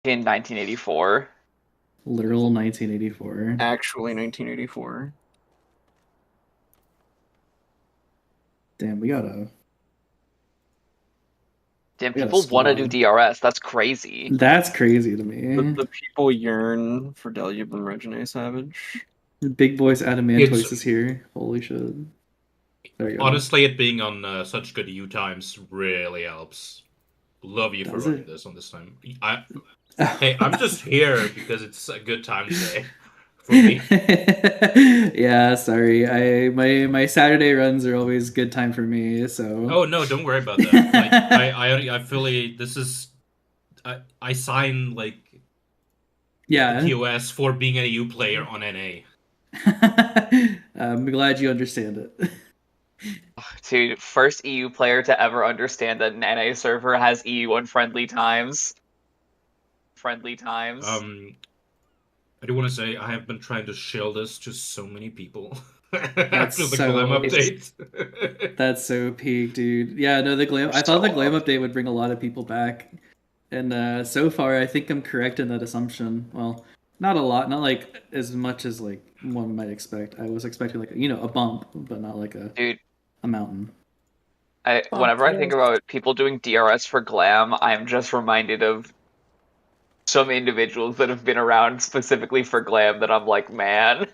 in 1984. Literal 1984. Actually, 1984. Damn, Damn, we got a people want to do squad. DRS. That's crazy. That's crazy to The, me. the people yearn for Delubum and Regine Savage. Big Boys It's Adamantoise is here. Holy shit. There you go. honestly it being on such good U times really helps. Love you for Does running it? this on this time. Hey, I'm just here because it's a good time today for me. Yeah, sorry. My Saturday runs are always good time for me, so Oh no, don't worry about that. Like I fully this is I sign like the yeah. TOS for being an EU player on NA. I'm glad you understand it. Dude, first EU player to ever understand that an NA server has EU unfriendly times. Friendly times. I do want to say I have been trying to shill this to so many people That's after the Glam so It's update. that's so peak, dude. Yeah, no, the Glam I thought the so Glam up. update would bring a lot of people back. And so far I think I'm correct in that assumption. Well, not a lot, not like as much as like one might expect. I was expecting like a bump, but not like Dude, a mountain. whenever I think about people doing DRS for glam, I'm just reminded of some individuals that have been around specifically for glam that I'm like, man.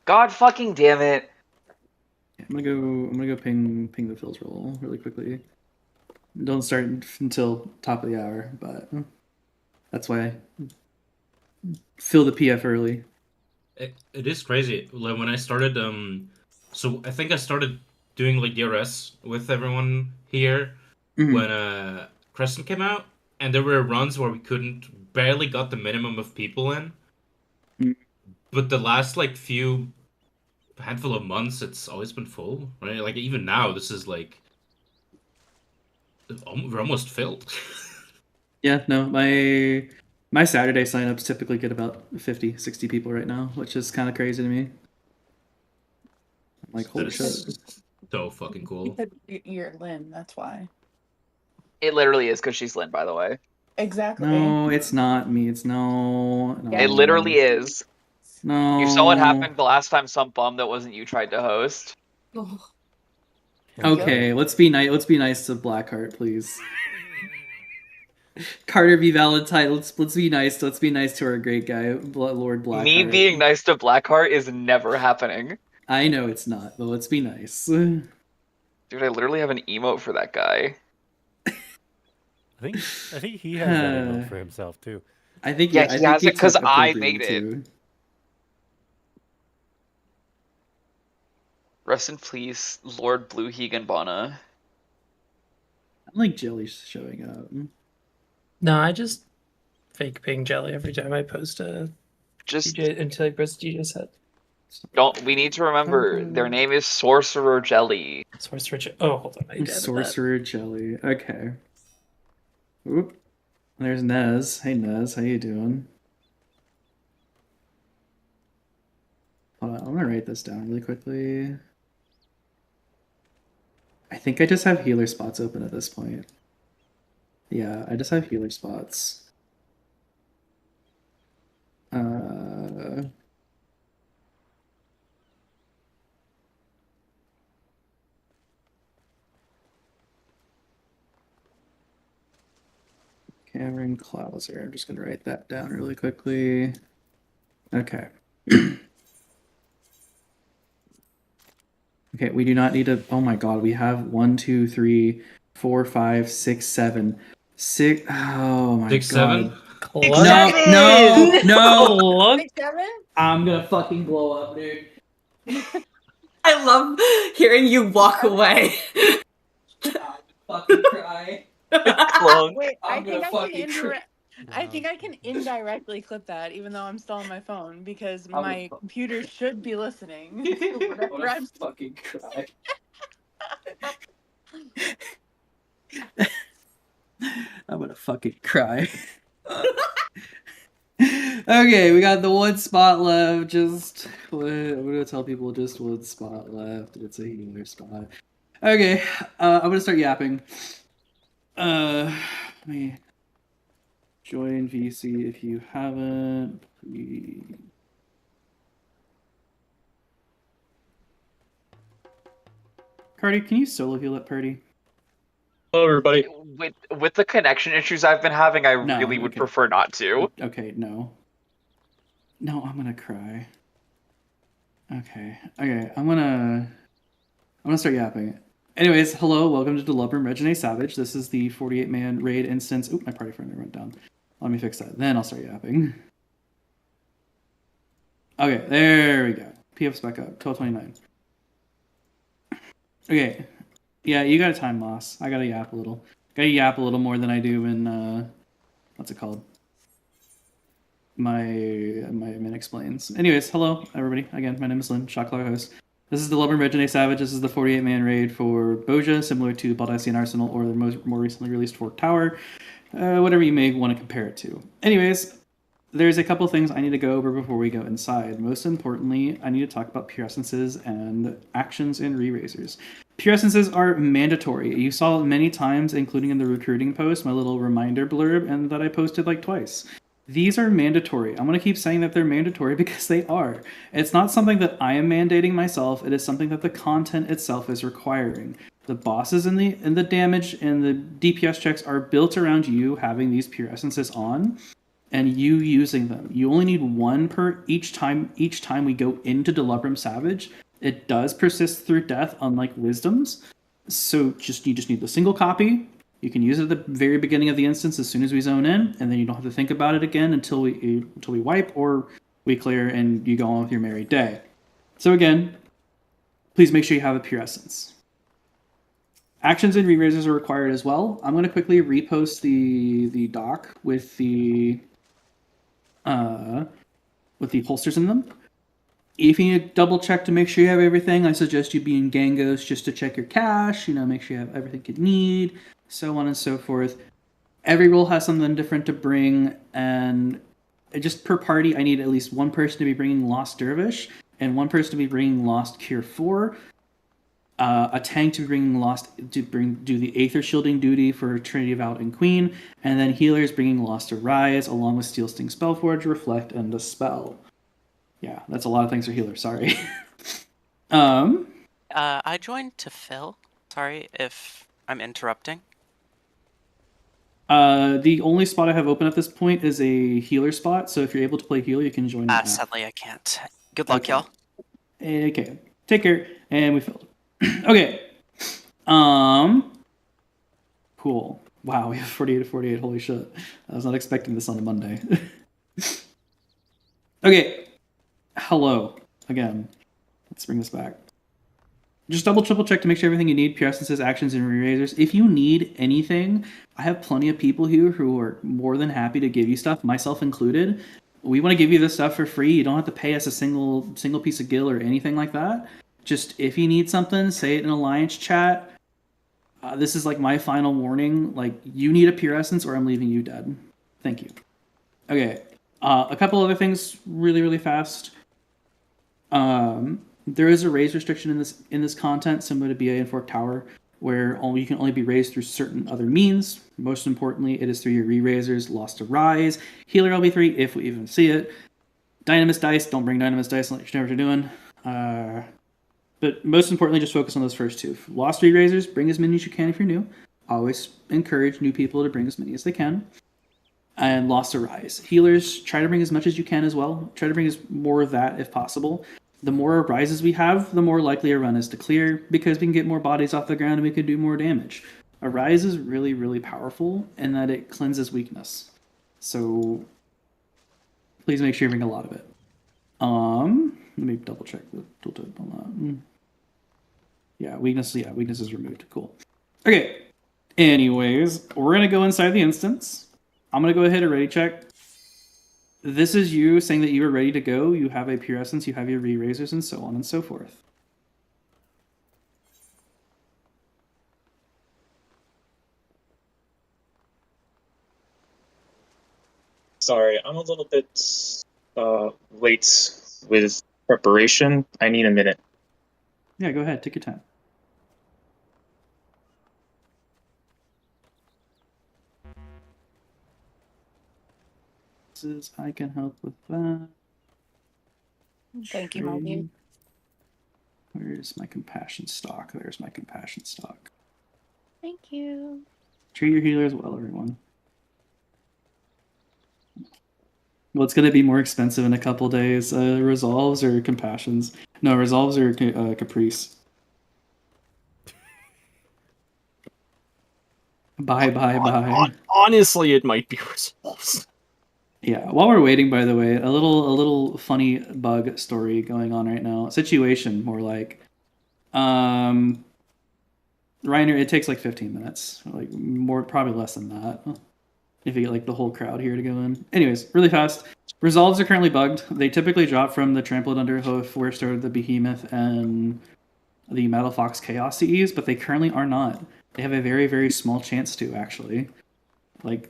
God fucking damn it. I'm gonna go ping the fills roll really quickly. Don't start until top of the hour, but that's why I fill the PF early. It is crazy. Like when I started, so I think I started doing like DRS with everyone here Mhm. when Crescent came out, and there were runs where we couldn't barely got the minimum of people in. Mm. But the last like few handful of months, it's always been full, right? Like even now, this is like we're almost filled. Yeah, no, my Saturday signups typically get about 50, 60 people right now, which is kind of crazy to me. I'm like, That holy shit. is so fucking cool. Because you're Lynn, that's why. It literally is because she's Lynn, by the way. Exactly. No, it's not me. It's no. It literally No. is. You saw what No. happened the last time some bum that wasn't you tried to host. Okay, let's be nice. Let's be nice to Blackheart, please. Carter B. Valentine. Let's be nice. Let's be nice to our great guy, Lord Blackheart. Me being nice to Blackheart is never happening. I know it's not, but let's be nice. Dude, I literally have an emote for that guy. I think he has that emote for himself too. I think Yeah, I he think has he it because took I appropriately made it. too. Rest in peace, Lord Blue Higanbana. I'm like Jelly showing up. No, I just fake ping Jelly every time I post a Just DJ until I press DJ set. don't. We need to remember their name is Sorcerer Jelly. Sorcerer. Oh, hold on. I added Sorcerer Jelly. Okay. Oop. There's Nez. Hey Nez, how you doing? Hold on, I'm gonna write this down really quickly. I think I just have healer spots open at this point. Yeah, I just have healer spots. Cameron Clauser. I'm just gonna write that down really quickly. Okay. Okay, we do not need to. Oh my god, we have 1, 2, 3, 4, 5, 6, 7. 6. Oh my 6, god. 7? No, no. Six, seven? I'm gonna fucking blow up, dude. I love hearing you walk away. Fucking cry. Wait, I'm gonna fucking cry. I think I can indirectly clip that, even though I'm still on my phone, because my computer should be listening. to whatever I'm fucking cry. I'm gonna fucking cry. Okay, we got the one spot left. I'm gonna tell people just one spot left. It's a healer spot. Okay, I'm gonna start yapping. Let me join VC if you haven't. Please. Cardi, can you solo heal at party? Hello, everybody. With the connection issues I've been having, I No, really would okay. prefer not to. Okay, no. No, I'm gonna cry. Okay, I'm gonna start yapping. Anyways, hello, welcome to Delubrum Regine Savage. This is the 48-man raid instance. Oop, my party friend went down. Let me fix that. Then I'll start yapping. Okay, there we go. PF's back up. 1229. Okay. Yeah, you got a time loss. I gotta yap a little. Gotta yap a little more than I do in what's it called? My min explains. Anyways, hello everybody. Again, my name is Lynn, Shotclaw host. This is the Delubrum Regine Savage. This is the 48-man raid for Boja, similar to Baldassian Arsenal or the more recently released Fork Tower. Whatever you may want to compare it to. Anyways, there's a couple things I need to go over before we go inside. Most importantly, I need to talk about pure essences and actions and re-raisers. Pure essences are mandatory. You saw many times, including in the recruiting post, my little reminder blurb, and that I posted like twice. These are mandatory. I'm going to keep saying that they're mandatory because they are. It's not something that I am mandating myself. It is something that the content itself is requiring. The bosses and the damage and the DPS checks are built around you having these pure essences on and you using them. You only need one per each time we go into Delubrum Savage. It does persist through death, unlike Wisdom's. So you just need the single copy. You can use it at the very beginning of the instance as soon as we zone in, and then you don't have to think about it again until we wipe or we clear and you go on with your merry day. So again, please make sure you have a pure essence. Actions and re-raisers are required as well. I'm going to quickly repost the doc with the holsters in them. If you need to double check to make sure you have everything, I suggest you be in Gangos just to check your cache, make sure you have everything you need, so on and so forth. Every role has something different to bring, and just per party, I need at least one person to be bringing Lost Dervish, and one person to be bringing Lost Cure 4, a tank to be bringing do the Aether Shielding duty for Trinity Avowed and Queen, and then healers bringing Lost Arise, along with Steel Sting Spellforge, Reflect, and Dispel. Yeah, that's a lot of things for healers, sorry. I joined to fill. Sorry if I'm interrupting. The only spot I have open at this point is a healer spot, so if you're able to play healer, you can join. Sadly, I can't. Good luck, y'all. Okay, take care, and we filled. Okay. Cool. Wow, we have 48 to 48. Holy shit. I was not expecting this on a Monday. Okay. Hello. Again. Let's bring this back. Just triple check to make sure everything you need, pure essences, actions, and re-raisers. If you need anything, I have plenty of people here who are more than happy to give you stuff, myself included. We want to give you this stuff for free. You don't have to pay us a single piece of gil or anything like that. Just if you need something, say it in Alliance chat. This is like my final warning. Like, you need a pure essence or I'm leaving you dead. Thank you. Okay. A couple other things really, really fast. There is a raise restriction in this content, similar to BA and Fork Tower, where you can only be raised through certain other means. Most importantly, it is through your re-raisers, Lost Arise, Healer LB3, if we even see it. Dynamis Dice, don't bring Dynamis Dice unless you know what you're doing. But most importantly, just focus on those first two. Lost re-raisers, bring as many as you can if you're new. Always encourage new people to bring as many as they can. And Lost Arise. Healers, try to bring as much as you can as well. Try to bring as more of that if possible. The more Arises we have, the more likely a run is to clear, because we can get more bodies off the ground and we can do more damage. Arise is really, really powerful in that it cleanses weakness. So please make sure you bring a lot of it. Let me double check the tooltip on that. Yeah, weakness is removed. Cool. Okay. Anyways, we're gonna go inside the instance. I'm gonna go ahead and ready check. This is you saying that you are ready to go. You have a pure essence, you have your re-raisers, and so on and so forth. Sorry, I'm a little bit late with preparation. I need a minute. Yeah, go ahead. Take your time. resources. I can help with that. Thank you, my dude. Where's my compassion stock? There's my compassion stock. Thank you. Treat your healer as well, everyone. What's going to be more expensive in a couple days? Resolves or compassions? No, resolves or caprice. Bye. Honestly, it might be resolves. Yeah. While we're waiting, by the way, a little funny bug story going on right now. Situation, more like. Reiner, it takes like 15 minutes. Like more, probably less than that. If you get like the whole crowd here to go in. Anyways, really fast. Resolves are currently bugged. They typically drop from the Trampled Underhoof, where started the Behemoth and the Metal Fox Chaos CEs, but they currently are not. They have a very, very small chance to, actually. Like,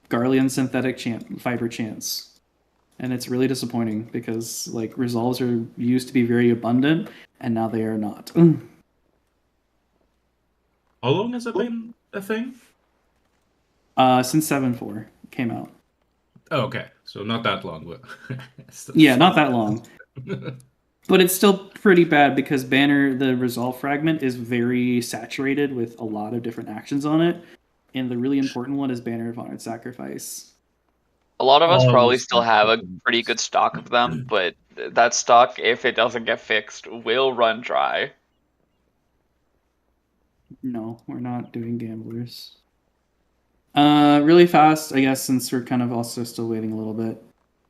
Garlean synthetic fiber chance. And it's really disappointing because, like, resolves are used to be very abundant, and now they are not. How long has it been a thing? Since 7.4 came out. Oh, okay. So not that long. But yeah, not that long. But it's still pretty bad because Banner, the resolve fragment, is very saturated with a lot of different actions on it. And the really important one is Banner of Honored Sacrifice. A lot of us probably still have a pretty good stock of them, but that stock, if it doesn't get fixed, will run dry. No, we're not doing gamblers. Really fast, I guess, since we're kind of also still waiting a little bit.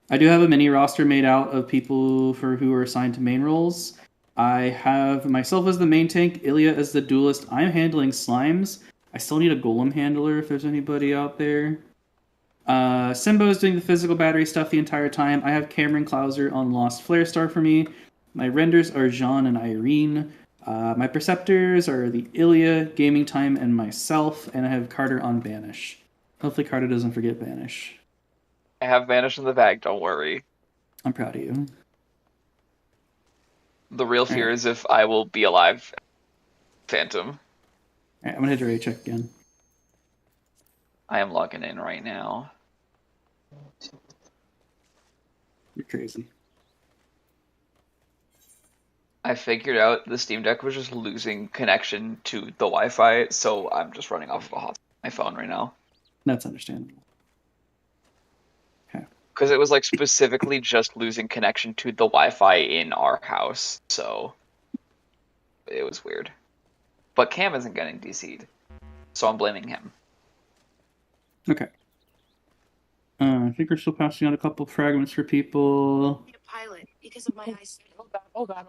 I do have a mini roster made out of people who are assigned to main roles. I have myself as the main tank, Ilya as the duelist. I'm handling slimes. I still need a golem handler if there's anybody out there. Simbo is doing the physical battery stuff the entire time. I have Cameron Clouser on Lost Flare Star for me. My renders are Jean and Irene. My preceptors are the Ilya, Gaming Time, and myself, and I have Carter on Banish. Hopefully Carter doesn't forget Banish. I have Banish in the bag, don't worry. I'm proud of you. The real fear is if I will be alive. Phantom. Alright, I'm gonna hit a raid check again. I am logging in right now. You're crazy. I figured out the Steam Deck was just losing connection to the Wi-Fi, so I'm just running off of a hotspot on my phone right now. That's understandable. Because it was like specifically just losing connection to the Wi-Fi in our house, so it was weird. But Cam isn't getting DC'd, so I'm blaming him. Okay. I think we're still passing out a couple fragments for people. Pilot because of my eyesight. Oh god.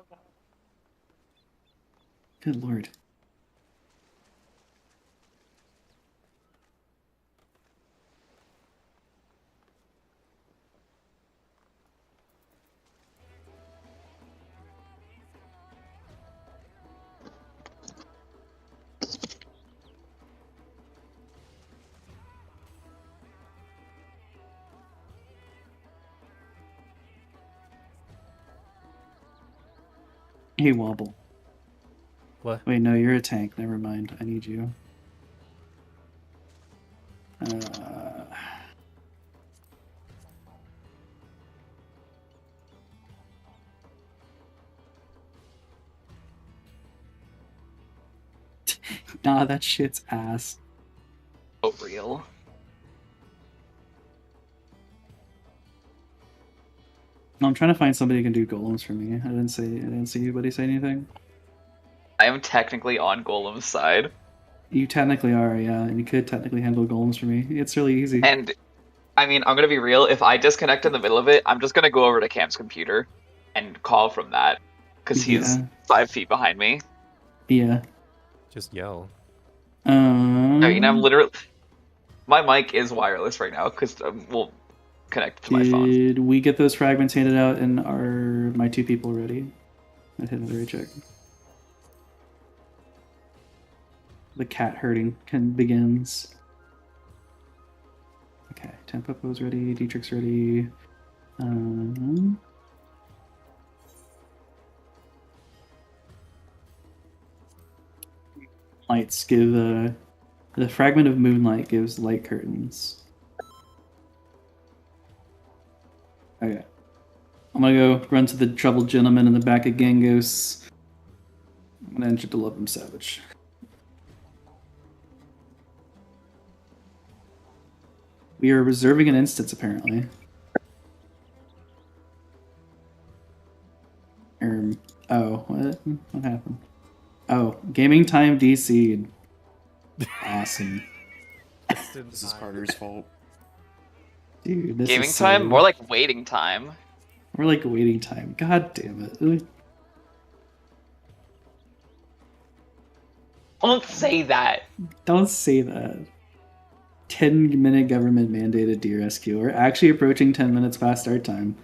Good lord. Hey, Wobble. What? Wait, no, you're a tank. Never mind. I need you. Nah, that shit's ass. Oh, real. No, I'm trying to find somebody who can do golems for me. I didn't see anybody say anything. I am technically on Golem's side. You technically are, yeah, and you could technically handle golems for me. It's really easy. And, I mean, I'm gonna be real, if I disconnect in the middle of it, I'm just gonna go over to Cam's computer and call from that. Because he's 5 feet behind me. Yeah. Just yell. I mean, I'm literally... My mic is wireless right now, because we'll connect to my phone. Did we get those fragments handed out and are my 2 people ready? I'd hit another check. The cat herding begins. Okay, Tempo's ready, Dietrich's ready. Lights give the fragment of moonlight gives light curtains. Okay. I'm gonna go run to the troubled gentleman in the back of Gangos. I'm gonna enter Delubrum Savage. We are reserving an instance, apparently. Oh, what? What happened? Oh, gaming time DC'd. Awesome. This is Carter's fault. Dude, this Gaming is time? so... More like waiting time. We're like waiting time. God damn it. Don't say that. Don't say that. 10-minute government mandated DRSQ. We're actually approaching 10 minutes past start time.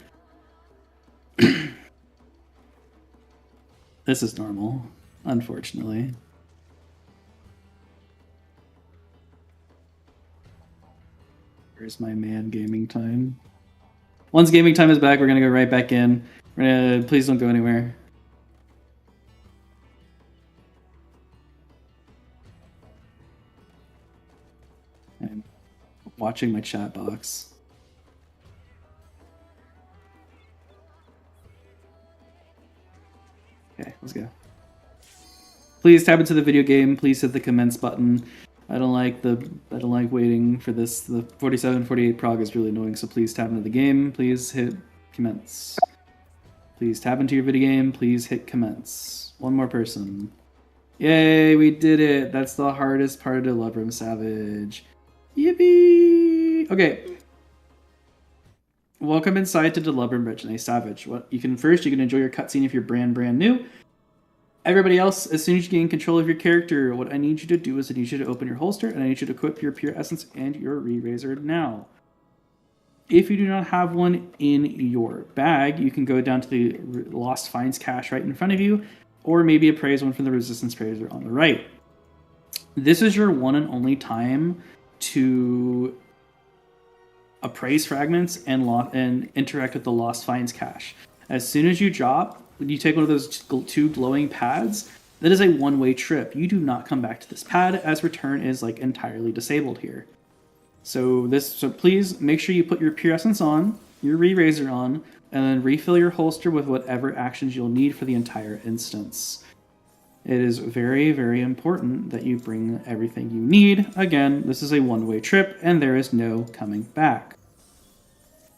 This is normal, unfortunately. Where's my man gaming time? Once gaming time is back, we're gonna go right back in. Please don't go anywhere. I'm watching my chat box. Okay, let's go. Please tap into the video game. Please hit the commence button. I don't like waiting for this. The 4748 prog is really annoying, so please tap into the game. Please hit commence. Please tap into your video game. Please hit commence. One more person. Yay, we did it. That's the hardest part of Delubrum Savage. Yippee! Okay. Welcome inside to Delubrum Reginae Savage. You can enjoy your cutscene if you're brand new. Everybody else, as soon as you gain control of your character, what I need you to do is I need you to open your holster and I need you to equip your Pure Essence and your Re-Razor now. If you do not have one in your bag, you can go down to the Lost Finds cache right in front of you, or maybe appraise one from the Resistance Praiser on the right. This is your one and only time to appraise fragments and interact with the Lost Finds cache. As soon as you drop, when you take one of those two glowing pads, that is a one-way trip. You do not come back to this pad, as return is like entirely disabled here. So please make sure you put your Pure Essence on, your Re-Razor on, and then refill your holster with whatever actions you'll need for the entire instance. It is very, very important that you bring everything you need. Again, this is a one-way trip, and there is no coming back.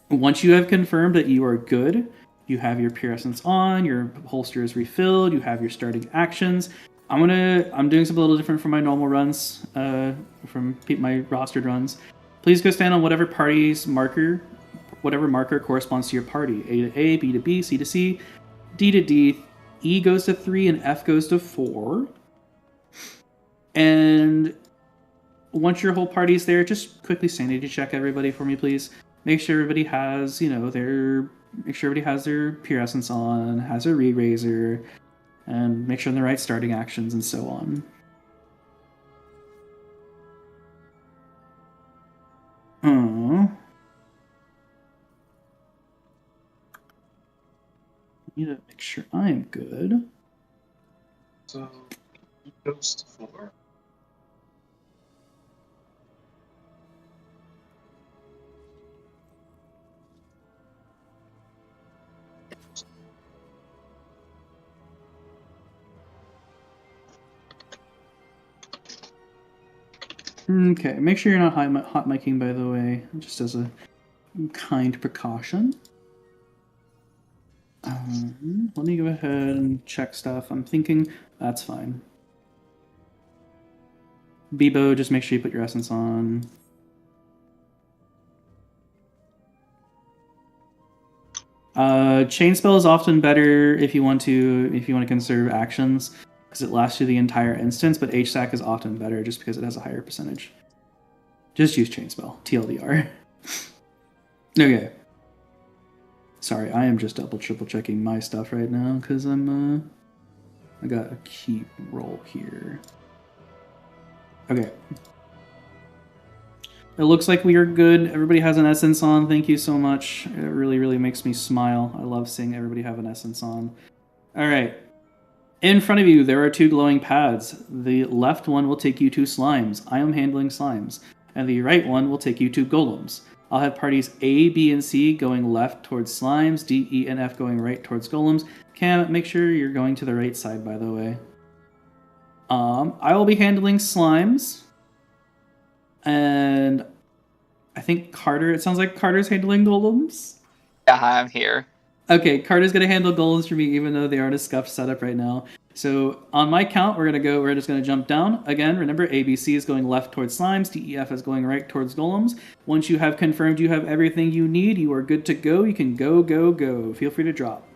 Once you have confirmed that you are good, you have your Pure Essence on, your holster is refilled, you have your starting actions. I'm doing something a little different from my normal runs, from my rostered runs. Please go stand on whatever party's marker, whatever marker corresponds to your party. A to A, B to B, C to C, D to D, E goes to 3, and F goes to 4. And once your whole party's there, just quickly sanity check everybody for me, please. Make sure everybody has, their Pure Essence on, has a Re-Razor, and make sure they're the right starting actions and so on. I need to make sure I am good. So, it goes to 4. Okay, make sure you're not hot micing, by the way, just as a kind precaution. Let me go ahead and check stuff. I'm thinking that's fine. Bebo, just make sure you put your essence on. Chain spell is often better if you want to conserve actions, because it lasts you the entire instance, but HSAC is often better just because it has a higher percentage. Just use Chain Spell, TLDR. Okay. Sorry, I am just triple checking my stuff right now, because I got a key roll here. Okay. It looks like we are good. Everybody has an essence on. Thank you so much. It really, really makes me smile. I love seeing everybody have an essence on. All right. In front of you, there are 2 glowing pads. The left one will take you to slimes. I am handling slimes. And the right one will take you to golems. I'll have parties A, B, and C going left towards slimes, D, E, and F going right towards golems. Cam, make sure you're going to the right side, by the way. I will be handling slimes. And I think Carter, it sounds like Carter's handling golems. Yeah, hi, I'm here. Okay, Carter's going to handle golems for me, even though they are in a scuffed setup right now. So on my count, we're just going to jump down. Again, remember, ABC is going left towards slimes, DEF is going right towards golems. Once you have confirmed you have everything you need, you are good to go. You can go, go, go. Feel free to drop.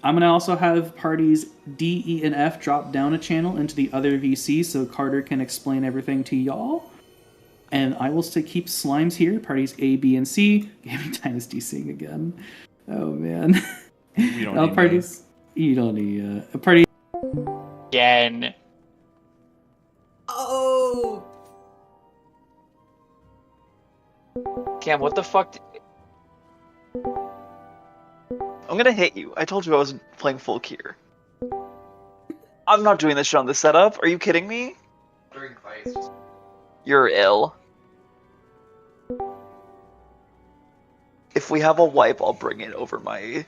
I'm going to also have parties D, E, and F drop down a channel into the other VC so Carter can explain everything to y'all. And I will still keep slimes here, parties A, B, and C. Gaming Dynasty Sing again. Oh, man. We don't need parties. You don't need a party. Again. Oh. Cam, what the fuck? I'm gonna hit you. I told you I wasn't playing full Kier. I'm not doing this shit on the setup. Are you kidding me? You're ill. If we have a wipe, I'll bring it over my...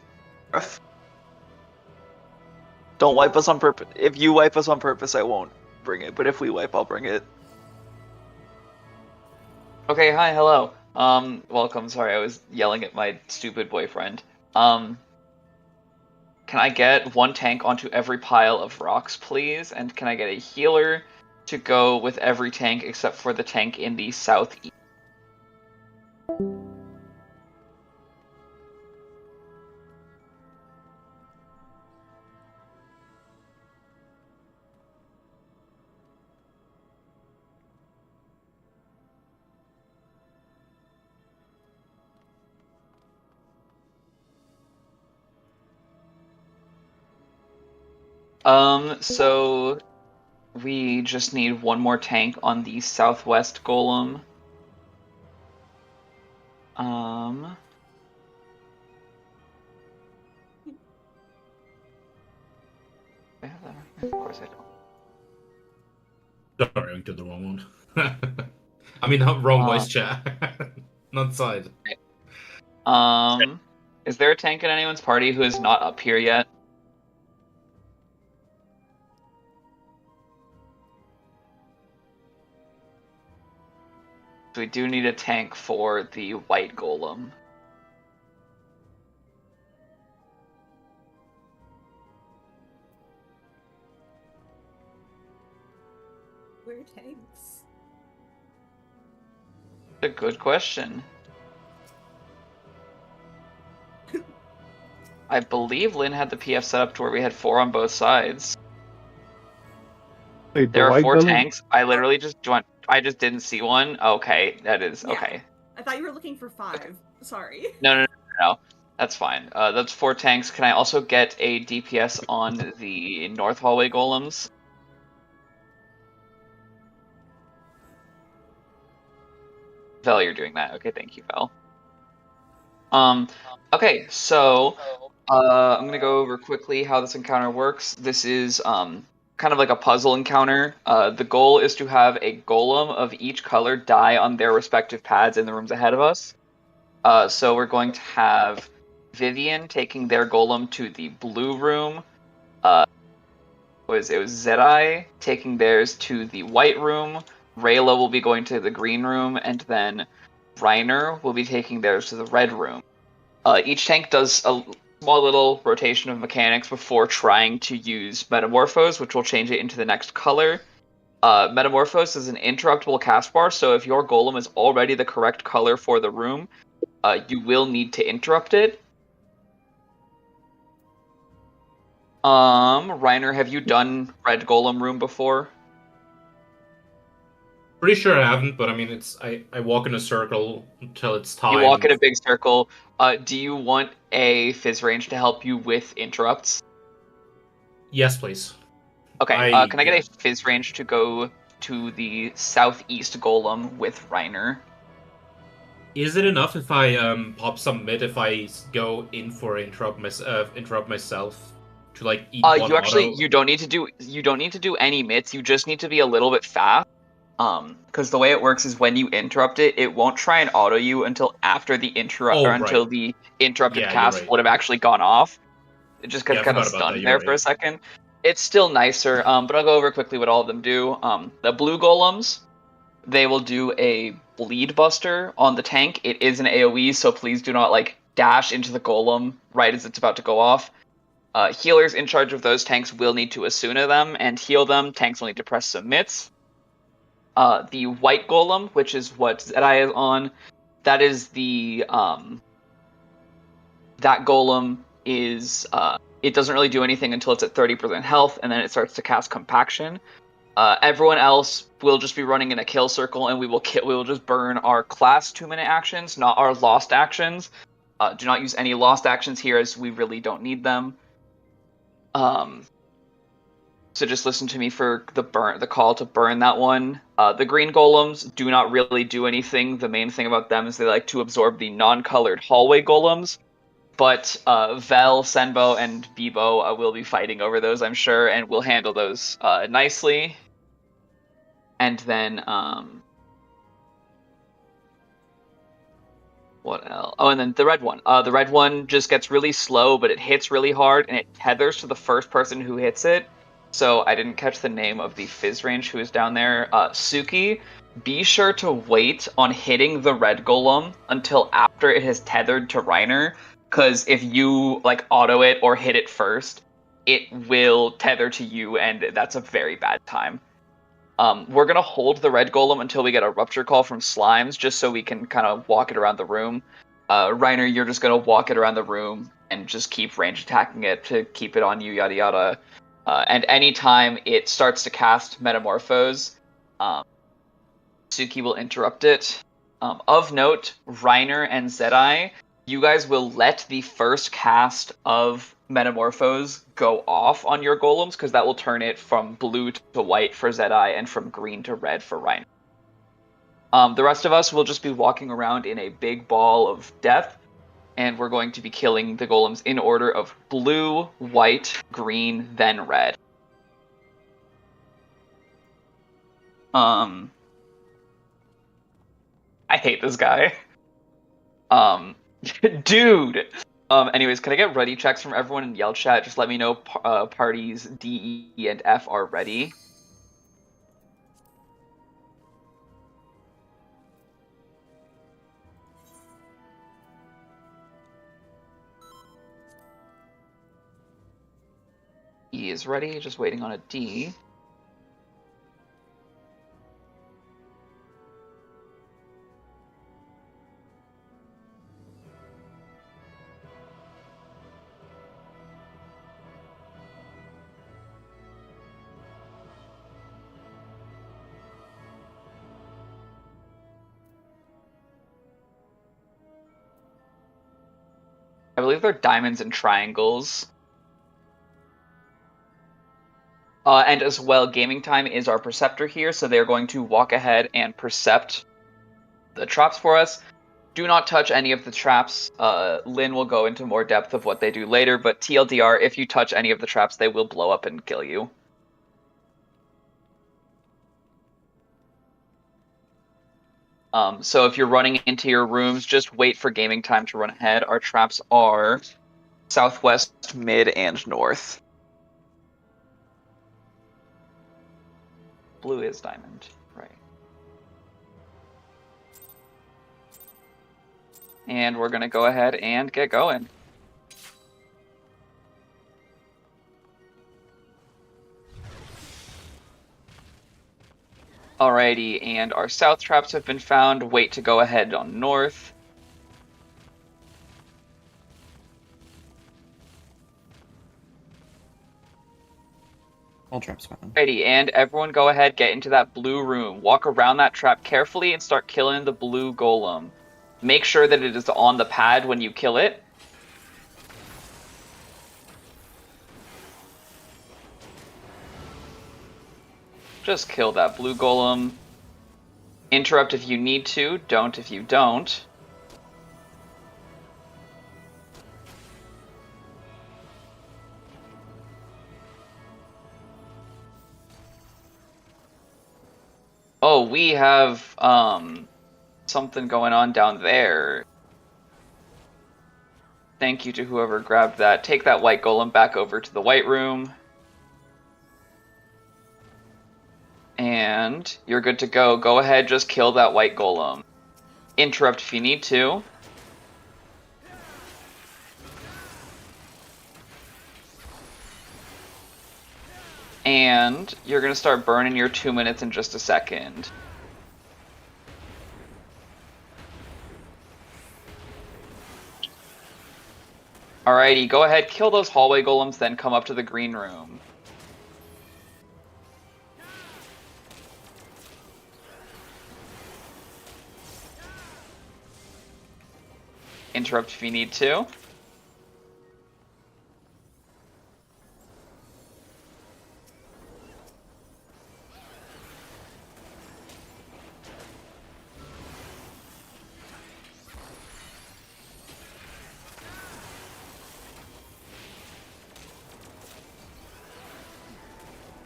Don't wipe us on purpose. If you wipe us on purpose, I won't bring it. But if we wipe, I'll bring it. Okay, hi, hello. Welcome. Sorry, I was yelling at my stupid boyfriend. Can I get one tank onto every pile of rocks, please? And can I get a healer to go with every tank except for the tank in the southeast? So we just need one more tank on the southwest golem. I have that. Of course I don't. Sorry, I did the wrong one. I mean, not wrong voice chat. Not side. Is there a tank in anyone's party who is not up here yet? We do need a tank for the white golem. Where are tanks? A good question. I believe Lynn had the PF set up to where we had 4 on both sides. Wait, There are 4 tanks. I literally just joined. I just didn't see one. Okay, that is okay. I thought you were looking for 5. Okay. Sorry. No. That's fine. That's 4 tanks. Can I also get a DPS on the north hallway golems? Vel, you're doing that. Okay, thank you, Vel. Okay, so I'm gonna go over quickly how this encounter works. This is kind of like a puzzle encounter. The goal is to have a golem of each color die on their respective pads in the rooms ahead of us. So we're going to have Vivian taking their golem to the blue room. It was Zedai taking theirs to the white room. Rayla will be going to the green room, and then Reiner will be taking theirs to the red room. Each tank does a small little rotation of mechanics before trying to use Metamorphose, which will change it into the next color. Metamorphose is an interruptible cast bar, so if your golem is already the correct color for the room, you will need to interrupt it. Reiner, have you done red golem room before? Pretty sure I haven't, but I mean, I walk in a circle until it's time. You walk in a big circle. Do you want a Fizz range to help you with interrupts? Yes, please. Okay, can I get a Fizz range to go to the southeast golem with Reiner? Is it enough if I pop some mid if I go in for interrupt myself to like eat one you actually auto? you don't need to do any mits. You just need to be a little bit fast. Because the way it works is when you interrupt it, it won't try and auto you until after the Oh, until right. the interrupted Yeah, you're cast right. would have actually gone off. It just gets Yeah, I kind of forgot about that, stunned you're there for a right. second. It's still nicer, but I'll go over quickly what all of them do. The blue golems, they will do a bleed buster on the tank. It is an AoE, so please do not like dash into the golem right as it's about to go off. Healers in charge of those tanks will need to Asuna them and heal them. Tanks will need to press submits. The white golem, which is what Zedai is on, that is the that golem is it doesn't really do anything until it's at 30% health, and then it starts to cast compaction. Everyone else will just be running in a kill circle, and we will just burn our class 2-minute actions, not our lost actions. Do not use any lost actions here, as we really don't need them. So just listen to me for the call to burn that one. The green golems do not really do anything. The main thing about them is they like to absorb the non-colored hallway golems. But Vel, Senbo, and Bibo will be fighting over those, I'm sure, and we'll handle those nicely. And then, what else? Oh, and then the red one. The red one just gets really slow, but it hits really hard, and it tethers to the first person who hits it. So I didn't catch the name of the Fizz range who is down there. Suki, be sure to wait on hitting the red golem until after it has tethered to Reiner, because if you like auto it or hit it first, it will tether to you, and that's a very bad time. We're gonna hold the red golem until we get a rupture call from Slimes, just so we can kind of walk it around the room. Reiner, you're just gonna walk it around the room and just keep range attacking it to keep it on you, yada yada. And anytime it starts to cast Metamorphose, Suki will interrupt it. Of note, Reiner and Zedai, you guys will let the first cast of Metamorphose go off on your golems, because that will turn it from blue to white for Zedai and from green to red for Reiner. The rest of us will just be walking around in a big ball of death, and we're going to be killing the golems in order of blue, white, green, then red. I hate this guy. Dude. Anyways, can I get ready checks from everyone in Yell Chat? Just let me know parties D, E, and F are ready. E is ready, just waiting on a D. I believe they're diamonds and triangles. And as well, Gaming Time is our Perceptor here, so they're going to walk ahead and percept the traps for us. Do not touch any of the traps. Lynn will go into more depth of what they do later, but TLDR, if you touch any of the traps, they will blow up and kill you. So if you're running into your rooms, just wait for Gaming Time to run ahead. Our traps are southwest, mid, and north. Blue is diamond, right. And we're gonna go ahead and get going. Alrighty, and our south traps have been found. Wait to go ahead on north. All traps found. Alrighty, and everyone go ahead, get into that blue room. Walk around that trap carefully and start killing the blue golem. Make sure that it is on the pad when you kill it. Just kill that blue golem. Interrupt if you need to, don't if you don't. Oh, we have something going on down there. Thank you to whoever grabbed that. Take that white golem back over to the white room. And you're good to go. Go ahead, just kill that white golem. Interrupt if you need to. And you're going to start burning your 2 minutes in just a second. Alrighty, go ahead, kill those hallway golems, then come up to the green room. Interrupt if you need to.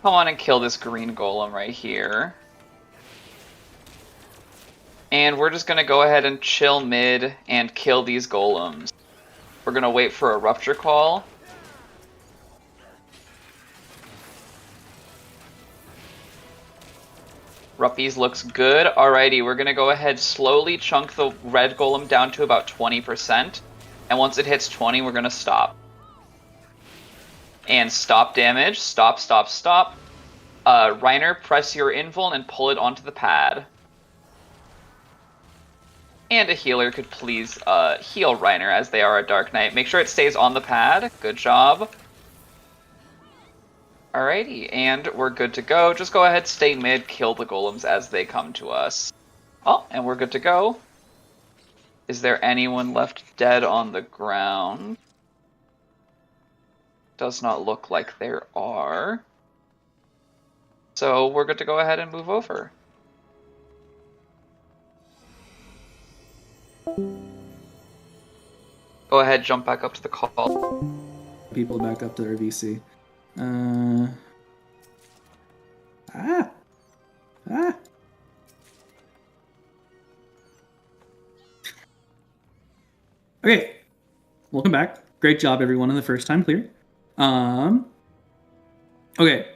Come on and kill this green golem right here. And we're just going to go ahead and chill mid and kill these golems. We're going to wait for a rupture call. Ruppies looks good. Alrighty, we're going to go ahead slowly chunk the red golem down to about 20%. And once it hits 20, we're going to stop. And stop damage. Stop, stop, stop. Reiner, press your invuln and pull it onto the pad. And a healer could please heal Reiner as they are a Dark Knight. Make sure it stays on the pad. Good job. Alrighty, and we're good to go. Just go ahead, stay mid, kill the golems as they come to us. Oh, and we're good to go. Is there anyone left dead on the ground? Does not look like there are. So we're good to go ahead and move over. Go ahead, jump back up to the call. People back up to their VC. Okay, welcome back. Great job, everyone, on the first time clear. Okay,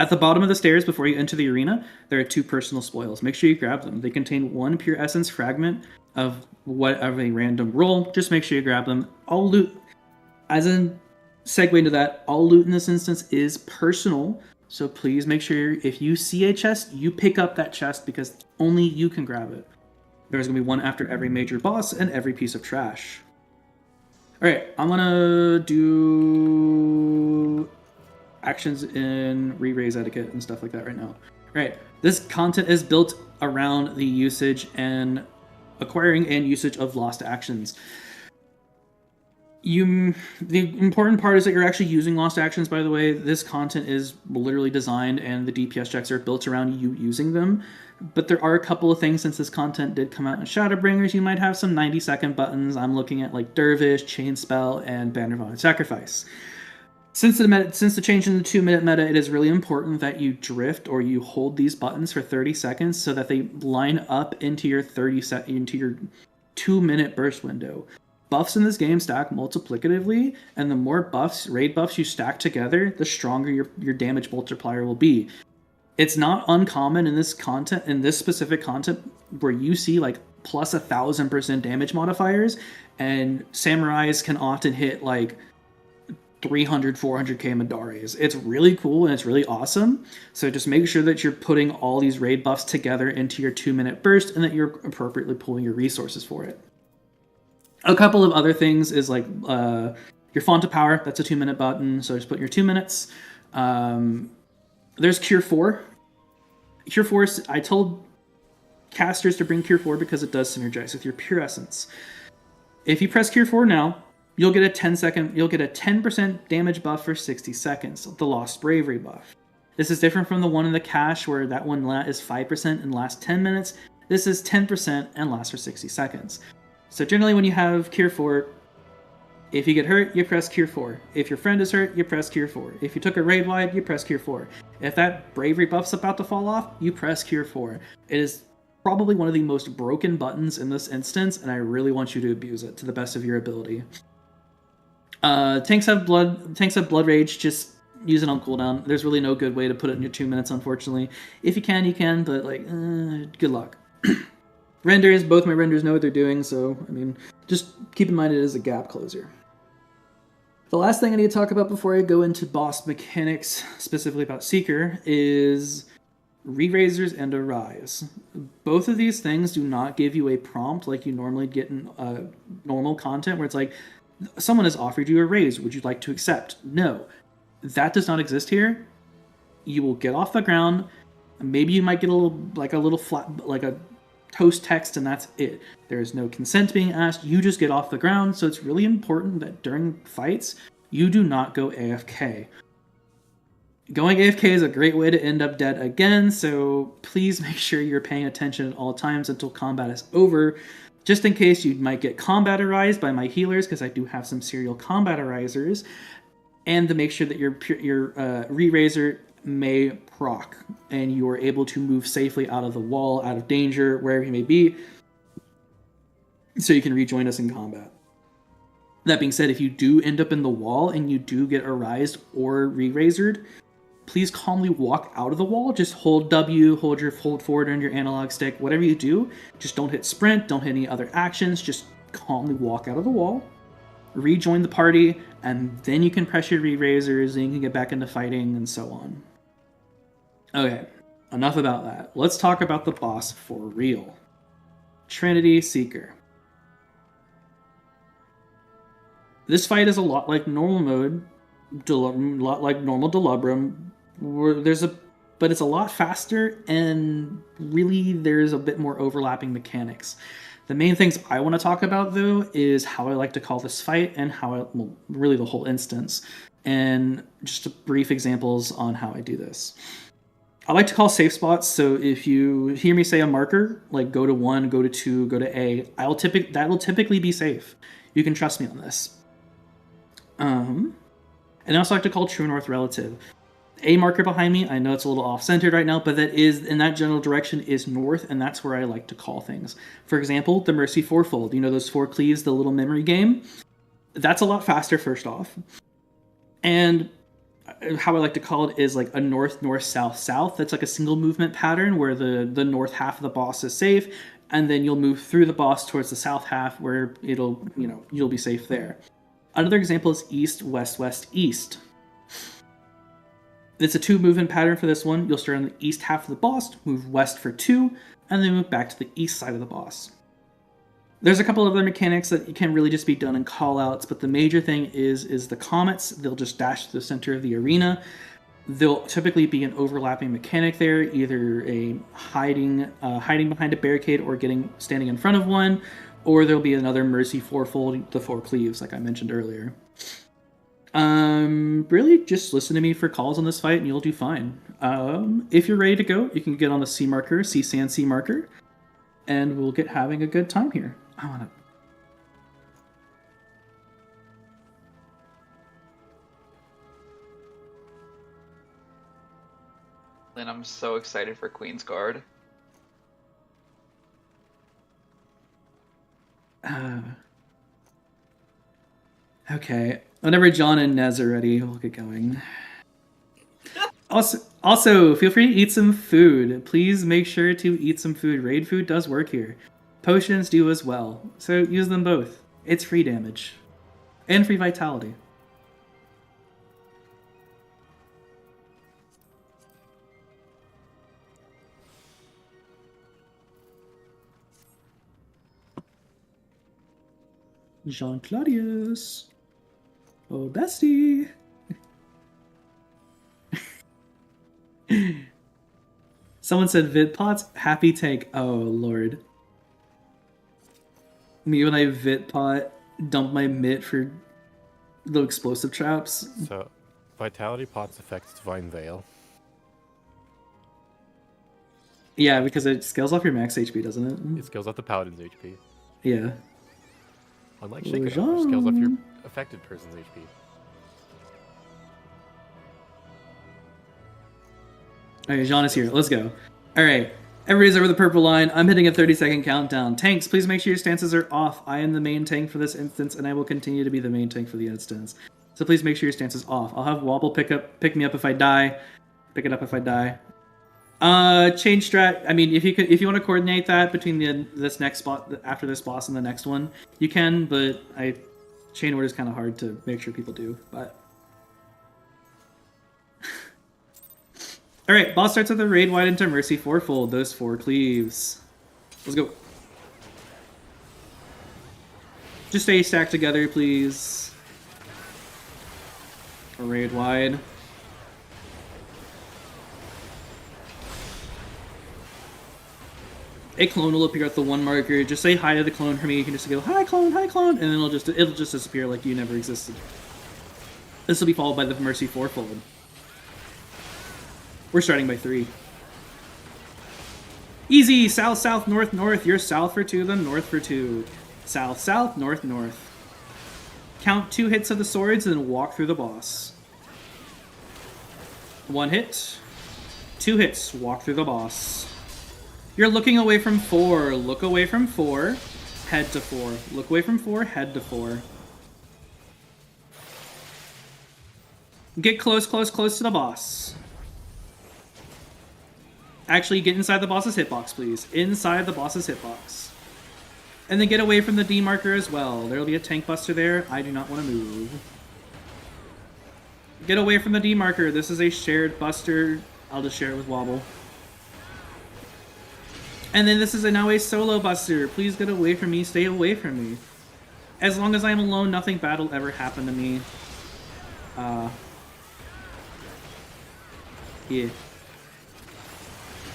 at the bottom of the stairs before you enter the arena, there are 2 personal spoils. Make sure you grab them. They contain 1 pure essence fragment of whatever a random roll. Just make sure you grab them. All loot, as a segue into that, all loot in this instance is personal. So please make sure if you see a chest, you pick up that chest because only you can grab it. There's going to be 1 after every major boss and every piece of trash. Alright, I'm going to do actions in re-raise etiquette and stuff like that right now. Alright, this content is built around the usage and acquiring and usage of lost actions. The important part is that you're actually using lost actions, by the way. This content is literally designed and the DPS checks are built around you using them. But there are a couple of things, since this content did come out in Shadowbringers, you might have some 90-second buttons. I'm looking at like Dervish, Chain Spell, and Banner of Honored Sacrifice. Since the change in the 2-minute meta, it is really important that you drift or you hold these buttons for 30 seconds so that they line up into your 2-minute burst window. Buffs in this game stack multiplicatively, and the more buffs, raid buffs you stack together, the stronger your damage multiplier will be. It's not uncommon in this specific content, where you see like plus 1,000% damage modifiers, and samurais can often hit like 300, 400k Madares. It's really cool and it's really awesome. So just make sure that you're putting all these raid buffs together into your 2-minute burst and that you're appropriately pulling your resources for it. A couple of other things is like your Font of Power. That's a 2-minute button, so just put your 2 minutes. There's Cure 4. Cure 4, I told casters to bring Cure 4 because it does synergize with your Pure Essence. If you press Cure 4 now, you'll get a 10% damage buff for 60 seconds, the Lost Bravery buff. This is different from the one in the cache where that one is 5% and lasts 10 minutes. This is 10% and lasts for 60 seconds. So generally when you have Cure 4, if you get hurt, you press Cure 4. If your friend is hurt, you press Cure 4. If you took a raid wide, you press Cure 4. If that bravery buff's about to fall off, you press Cure 4. It is probably one of the most broken buttons in this instance, and I really want you to abuse it to the best of your ability. Tanks have blood rage, just use it on cooldown. There's really no good way to put it in your 2 minutes, unfortunately. If you can, but like, good luck. Renders, both my renders know what they're doing, so I mean, just keep in mind it is a gap closer. The last thing I need to talk about before I go into boss mechanics, specifically about Seeker, is Re-Raisers and Arise. Both of these things do not give you a prompt like you normally get in normal content, where it's like, someone has offered you a raise, would you like to accept? No. That does not exist here. You will get off the ground, maybe you might get a little flat, like a toast text, and that's it. There is no consent being asked, you just get off the ground, so it's really important that during fights, you do not go AFK. Going AFK is a great way to end up dead again, so please make sure you're paying attention at all times until combat is over, just in case you might get combat arised by my healers, because I do have some serial combat arisers, and to make sure that your Re-Raiser may proc, and you are able to move safely out of the wall, out of danger, wherever you may be, so you can rejoin us in combat. That being said, if you do end up in the wall and you do get arised or Re-Raisered, please calmly walk out of the wall. Just hold W, hold forward on your analog stick, whatever you do. Just don't hit sprint, don't hit any other actions, just calmly walk out of the wall, rejoin the party, and then you can press your Re-Raisers and you can get back into fighting and so on. Okay, enough about that. Let's talk about the boss for real. Trinity Seeker. This fight is a lot like normal mode, a lot like normal Delubrum, but it's a lot faster, and really there's a bit more overlapping mechanics. The main things I want to talk about, though, is how I like to call this fight and really the whole instance, and just brief examples on how I do this. I like to call safe spots, so if you hear me say a marker, like go to 1, go to 2, go to A, that will typically be safe. You can trust me on this. And I also like to call true north relative. A marker behind me, I know it's a little off-centered right now, but that is, in that general direction, is north, and that's where I like to call things. For example, the Mercy Fourfold, you know those 4 cleaves, the little memory game? That's a lot faster, first off. And how I like to call it is like a north, north, south, south. That's like a single movement pattern where the north half of the boss is safe, and then you'll move through the boss towards the south half where you'll be safe there. Another example is east, west, west, east. It's a 2 movement pattern for this one. You'll start on the east half of the boss, move west for 2, and then move back to the east side of the boss. There's a couple other mechanics that can really just be done in callouts, but the major thing is the comets. They'll just dash to the center of the arena. There'll typically be an overlapping mechanic there, either a hiding behind a barricade or standing in front of one, or there'll be another Mercy Fourfold, the 4 cleaves, like I mentioned earlier. Really, just listen to me for calls on this fight and you'll do fine. If you're ready to go, you can get on the C marker, C-Sand C marker, and we'll get having a good time here. And I'm so excited for Queen's Guard. Okay. Whenever John and Nez are ready, we'll get going. Also, feel free to eat some food. Please make sure to eat some food. Raid food does work here. Potions do as well. So use them both. It's free damage. And free vitality. Jean Claudius. Oh, bestie. Someone said VidPots, happy tank. Oh, Lord. Me when I VidPot, dump my mitt for the explosive traps. So, Vitality Pots affects Divine Veil. Yeah, because it scales off your max HP, doesn't it? It scales off the Paladin's HP. Yeah. Unlike Shake It Off, which scales off your affected person's HP. Alright, Jean is here. Let's go. Alright. Everybody's over the purple line. I'm hitting a 30-second countdown. Tanks, please make sure your stances are off. I am the main tank for this instance, and I will continue to be the main tank for the instance. So please make sure your stance is off. I'll have Wobble pick me up if I die. Pick it up if I die. Change strat. I mean, if you want to coordinate that between this next spot after this boss and the next one, you can. But chain order is kind of hard to make sure people do. But all right, boss starts with a raid wide into Mercy fourfold. Those 4 cleaves. Let's go. Just stay stacked together, please. A raid wide. A clone will appear at the 1 marker. Just say hi to the clone for me. You can just go, hi clone, and then it'll just disappear like you never existed. This will be followed by the Mercy fourfold. We're starting by 3. Easy! South, south, north, north. You're south for 2, then north for 2. South, south, north, north. Count 2 hits of the swords and then walk through the boss. 1 hit. 2 hits. Walk through the boss. You're looking away from 4. Look away from 4. Head to 4. Look away from 4. Head to 4. Get close, close, close to the boss. Actually, get inside the boss's hitbox, please. Inside the boss's hitbox. And then get away from the D marker as well. There will be a tank buster there. I do not want to move. Get away from the D marker. This is a shared buster. I'll just share it with Wobble. And then this is now a solo buster. Please get away from me. Stay away from me. As long as I am alone, nothing bad will ever happen to me. Yeah.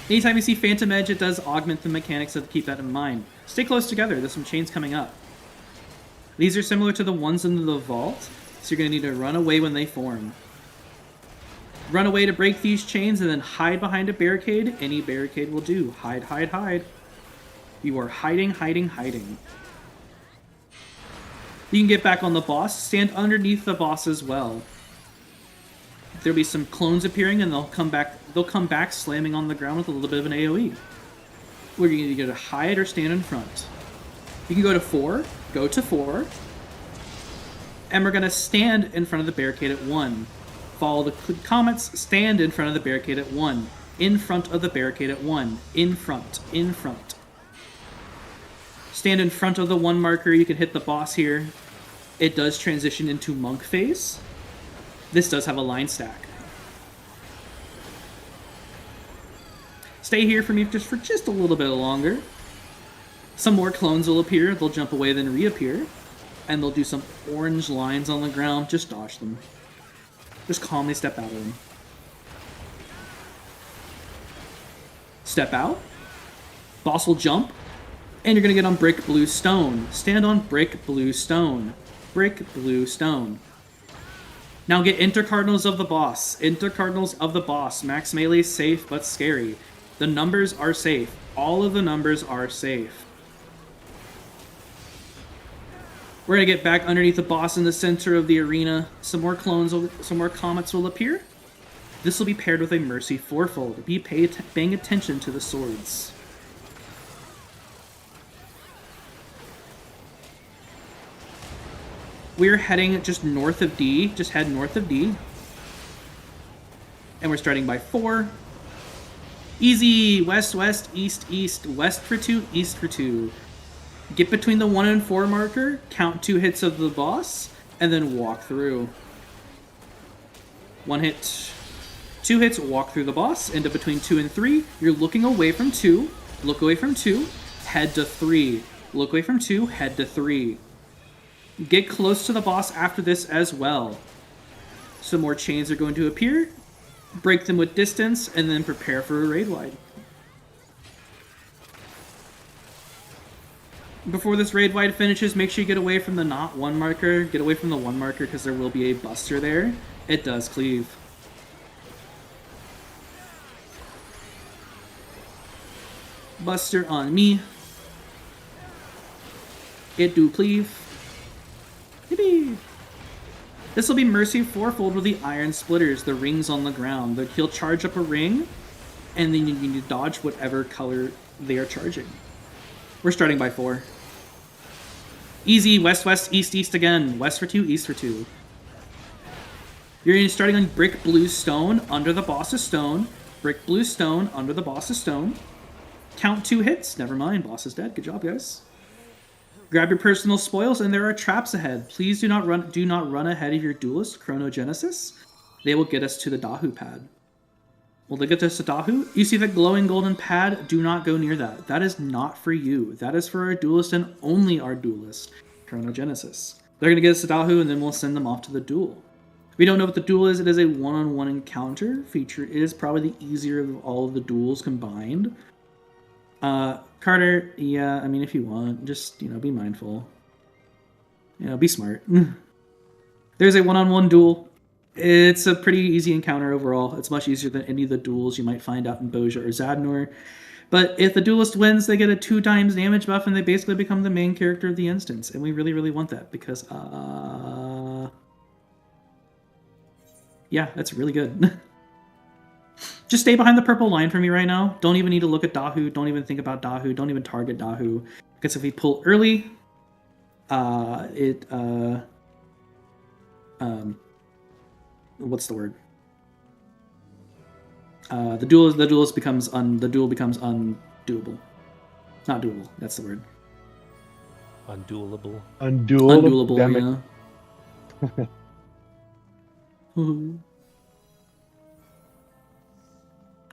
Anytime you see Phantom Edge, it does augment the mechanics, so keep that in mind. Stay close together. There's some chains coming up. These are similar to the ones in the vault, so you're going to need to run away when they form. Run away to break these chains and then hide behind a barricade. Any barricade will do. Hide, hide, hide. You are hiding, hiding, hiding. You can get back on the boss. Stand underneath the boss as well. There'll be some clones appearing and they'll come back slamming on the ground with a little bit of an AoE. Where you either go to hide or stand in front. You can go to 4, go to 4, and we're going to stand in front of the barricade at 1. Follow the comments, stand in front of the barricade at 1. In front of the barricade at 1. In front, in front. Stand in front of the 1 marker, you can hit the boss here. It does transition into monk phase. This does have a line stack. Stay here for me for just a little bit longer. Some more clones will appear. They'll jump away, then reappear. And they'll do some orange lines on the ground. Just dodge them. Just calmly step out of them. Step out. Boss will jump. And you're going to get on brick blue stone. Stand on brick blue stone. Brick blue stone. Now get intercardinals of the boss. Intercardinals of the boss. Max melee safe but scary. The numbers are safe. All of the numbers are safe. We're going to get back underneath the boss in the center of the arena. Some more comets will appear. This will be paired with a Mercy fourfold. Be paying attention to the swords. We're heading just north of D. Just head north of D. And we're starting by 4. Easy! West, west, east, east. West for 2, east for 2. Get between the 1 and 4 marker, count 2 hits of the boss, and then walk through. 1 hit. 2 hits, walk through the boss, into between 2 and 3. You're looking away from 2. Look away from 2. Head to 3. Look away from 2. Head to 3. Get close to the boss after this as well. Some more chains are going to appear. Break them with distance, and then prepare for a raid wide. Before this raid wide finishes, make sure you get away from the not 1 marker. Get away from the 1 marker because there will be a buster there. It does cleave. Buster on me. It do cleave. Yippee! This will be Mercy fourfold with the iron splitters, the rings on the ground. He'll charge up a ring, and then you need to dodge whatever color they are charging. We're starting by 4. Easy, west, west, east, east again. West for 2, east for 2. You're starting on brick, blue, stone, under the boss's stone. Brick, blue, stone, under the boss's stone. Count 2 hits. Never mind, boss is dead. Good job, guys. Grab your personal spoils, and there are traps ahead. Please do not run ahead of your duelist, Chronogenesis. They will get us to the Dahu pad. Will they get us to Dahu? You see that glowing golden pad? Do not go near that. That is not for you. That is for our duelist and only our duelist, Chronogenesis. They're going to get us to Dahu, and then we'll send them off to the duel. We don't know what the duel is. It is a one-on-one encounter feature. It is probably the easier of all of the duels combined. Carter, yeah, I mean, if you want, just, be mindful. Be smart. There's a one-on-one duel. It's a pretty easy encounter overall. It's much easier than any of the duels you might find out in Bozja or Zadnor. But if the duelist wins, they get a 2 times damage buff, and they basically become the main character of the instance. And we really, really want that, because, yeah, that's really good. Just stay behind the purple line for me right now. Don't even need to look at Dahu. Don't even think about Dahu. Don't even target Dahu. Because if we pull early, what's the word? The duel becomes undoable. Not doable. That's the word. Unduelable. Unduelable. Yeah.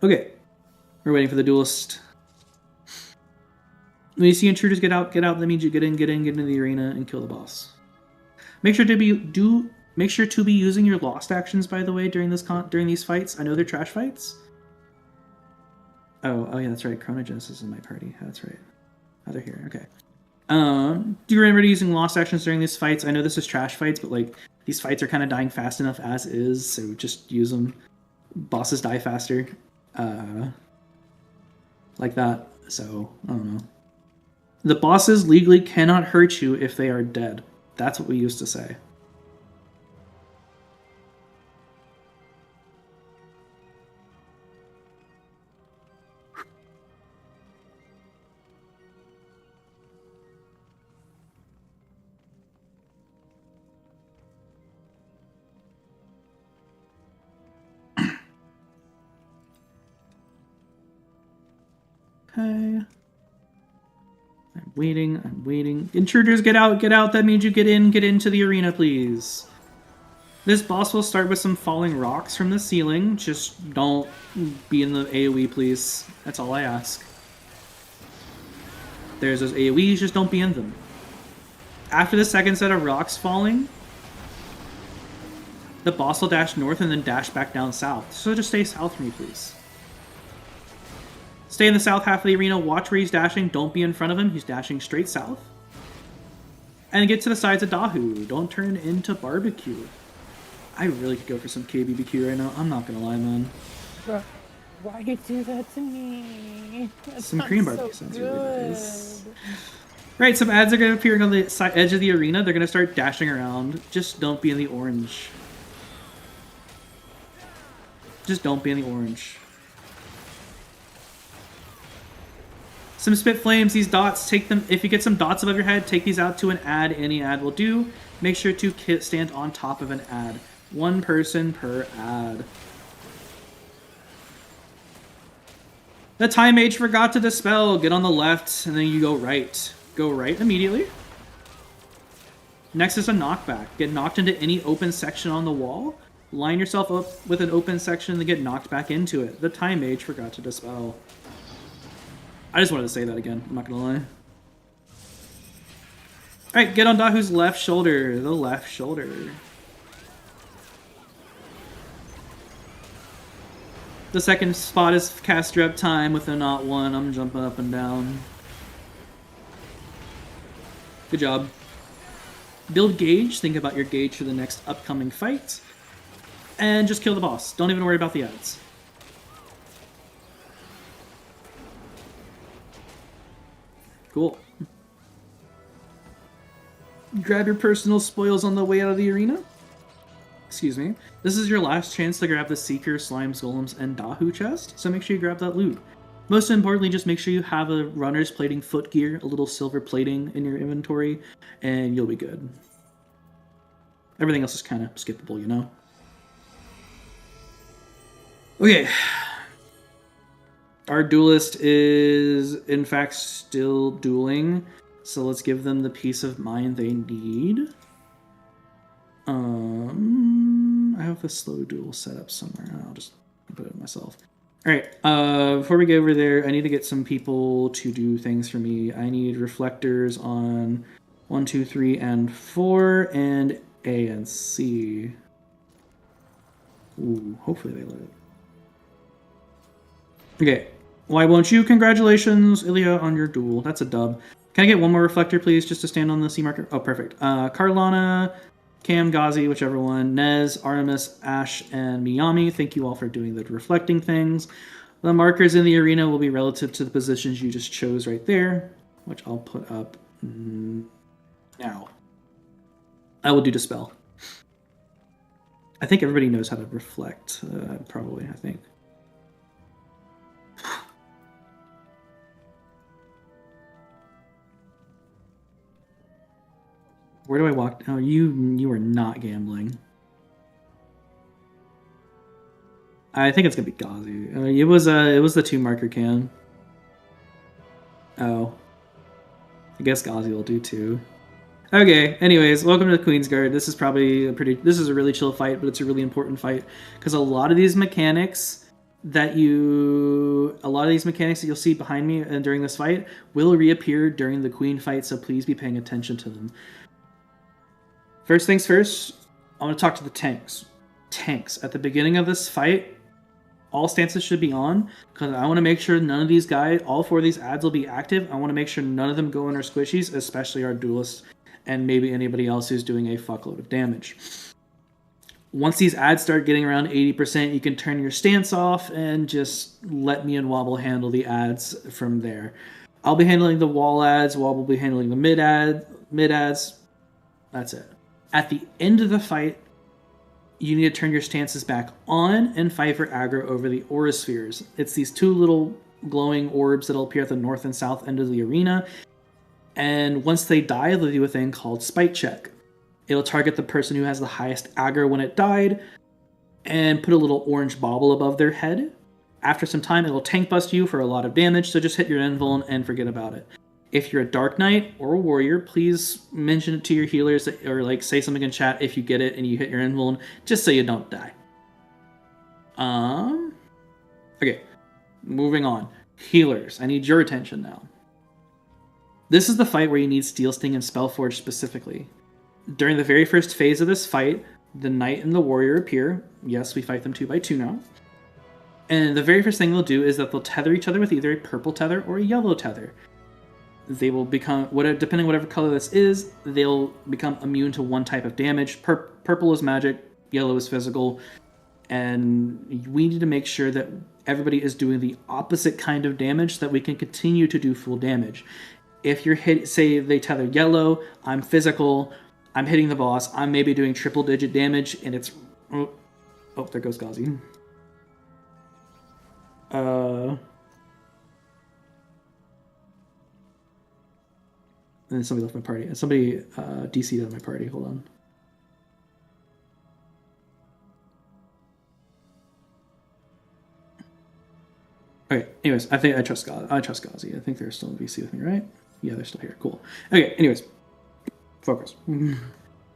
Okay, we're waiting for the duelist. When you see intruders get out. That means you get into the arena and kill the boss. Make sure to be using your lost actions, by the way, during these fights. I know they're trash fights. Oh yeah, that's right. Chronogenesis is in my party. That's right. Oh, they're here. Okay. Do you remember using lost actions during these fights? I know this is trash fights, but like these fights are kind of dying fast enough as is, so just use them. Bosses die faster. Like that. So, I don't know. The bosses legally cannot hurt you if they are dead. That's what we used to say. Okay. I'm waiting. Intruders, get out. That means you get into the arena, please. This boss will start with some falling rocks from the ceiling. Just don't be in the AoE, please. That's all I ask. There's those AoEs, just don't be in them. After the second set of rocks falling, the boss will dash north and then dash back down south. So just stay south for me, please. Stay in the south half of the arena, watch where he's dashing, don't be in front of him, he's dashing straight south. And get to the sides of Dahu, don't turn into barbecue. I really could go for some KBBQ right now, I'm not gonna lie, man. Bro, why you do that to me? That some Korean barbecue sounds really nice. Right, some ads are gonna appear on the edge of the arena, they're gonna start dashing around. Just don't be in the orange. Just don't be in the orange. Some spit flames, these dots, take them, if you get some dots above your head, take these out to an ad, any ad will do. Make sure to stand on top of an ad. 1 person per ad. The Time Mage forgot to dispel, get on the left, and then you go right. Go right immediately. Next is a knockback. Get knocked into any open section on the wall. Line yourself up with an open section and then get knocked back into it. The Time Mage forgot to dispel. I just wanted to say that again, I'm not gonna lie. Alright, get on Dahu's left shoulder. The left shoulder. The second spot is caster up time with a not 1. I'm jumping up and down. Good job. Build gauge. Think about your gauge for the next upcoming fight. And just kill the boss. Don't even worry about the ads. Cool. Grab your personal spoils on the way out of the arena. Excuse me. This is your last chance to grab the Seeker, Slimes, Golems, and Dahu chest, so make sure you grab that loot. Most importantly, just make sure you have a runner's plating foot gear, a little silver plating in your inventory, and you'll be good. Everything else is kind of skippable, you know? Okay. Our duelist is, in fact, still dueling, so let's give them the peace of mind they need. I have a slow duel set up somewhere. I'll just put it myself. Alright, before we go over there, I need to get some people to do things for me. I need reflectors on 1, 2, 3, and 4, and A and C. Ooh, hopefully they let it. Okay, why won't you? Congratulations, Ilya, on your duel. That's a dub. Can I get one more reflector, please, just to stand on the C marker? Oh, perfect. Carlana, Cam, Ghazi, whichever one, Nez, Artemis, Ash, and Miyami, thank you all for doing the reflecting things. The markers in the arena will be relative to the positions you just chose right there, which I'll put up now. I will do Dispel. I think everybody knows how to reflect, probably, I think. Where do I walk? Oh, you are not gambling. I think it's gonna be Ghazi. It was the 2 marker can. Oh, I guess Ghazi will do too. Okay. Anyways, welcome to the Queensguard. This is probably this is a really chill fight, but it's a really important fight because a lot of these mechanics that you'll see behind me and during this fight will reappear during the Queen fight. So please be paying attention to them. First things first, I want to talk to the tanks. Tanks. At the beginning of this fight, all stances should be on, because I want to make sure none of these guys, all 4 of these ads will be active. I want to make sure none of them go in our squishies, especially our duelists, and maybe anybody else who's doing a fuckload of damage. Once these ads start getting around 80%, you can turn your stance off and just let me and Wobble handle the ads from there. I'll be handling the wall ads, Wobble will be handling the mid ads. That's it. At the end of the fight, you need to turn your stances back on and fight for aggro over the aura spheres. It's these 2 little glowing orbs that'll appear at the north and south end of the arena. And once they die, they'll do a thing called Spite Check. It'll target the person who has the highest aggro when it died and put a little orange bauble above their head. After some time, it'll tank bust you for a lot of damage, so just hit your invuln and forget about it. If you're a Dark Knight or a Warrior, please mention it to your healers or say something in chat if you get it and you hit your invuln, just so you don't die. Okay, moving on. Healers, I need your attention now. This is the fight where you need Steel Sting and Spellforge specifically. During the very first phase of this fight, the Knight and the Warrior appear. Yes, we fight them 2 by 2 now. And the very first thing they'll do is that they'll tether each other with either a purple tether or a yellow tether. They will become, depending on whatever color this is, they'll become immune to 1 type of damage. Purple is magic, yellow is physical, and we need to make sure that everybody is doing the opposite kind of damage so that we can continue to do full damage. If you're say they tether yellow, I'm physical, I'm hitting the boss, I'm maybe doing triple digit damage, and it's... Oh, there goes Ghazi. And then somebody left my party. Somebody DC'd out of my party. Hold on. Okay. Anyways, I trust Ghazi. I think they're still in VC with me, right? Yeah, they're still here. Cool. Okay. Anyways, focus.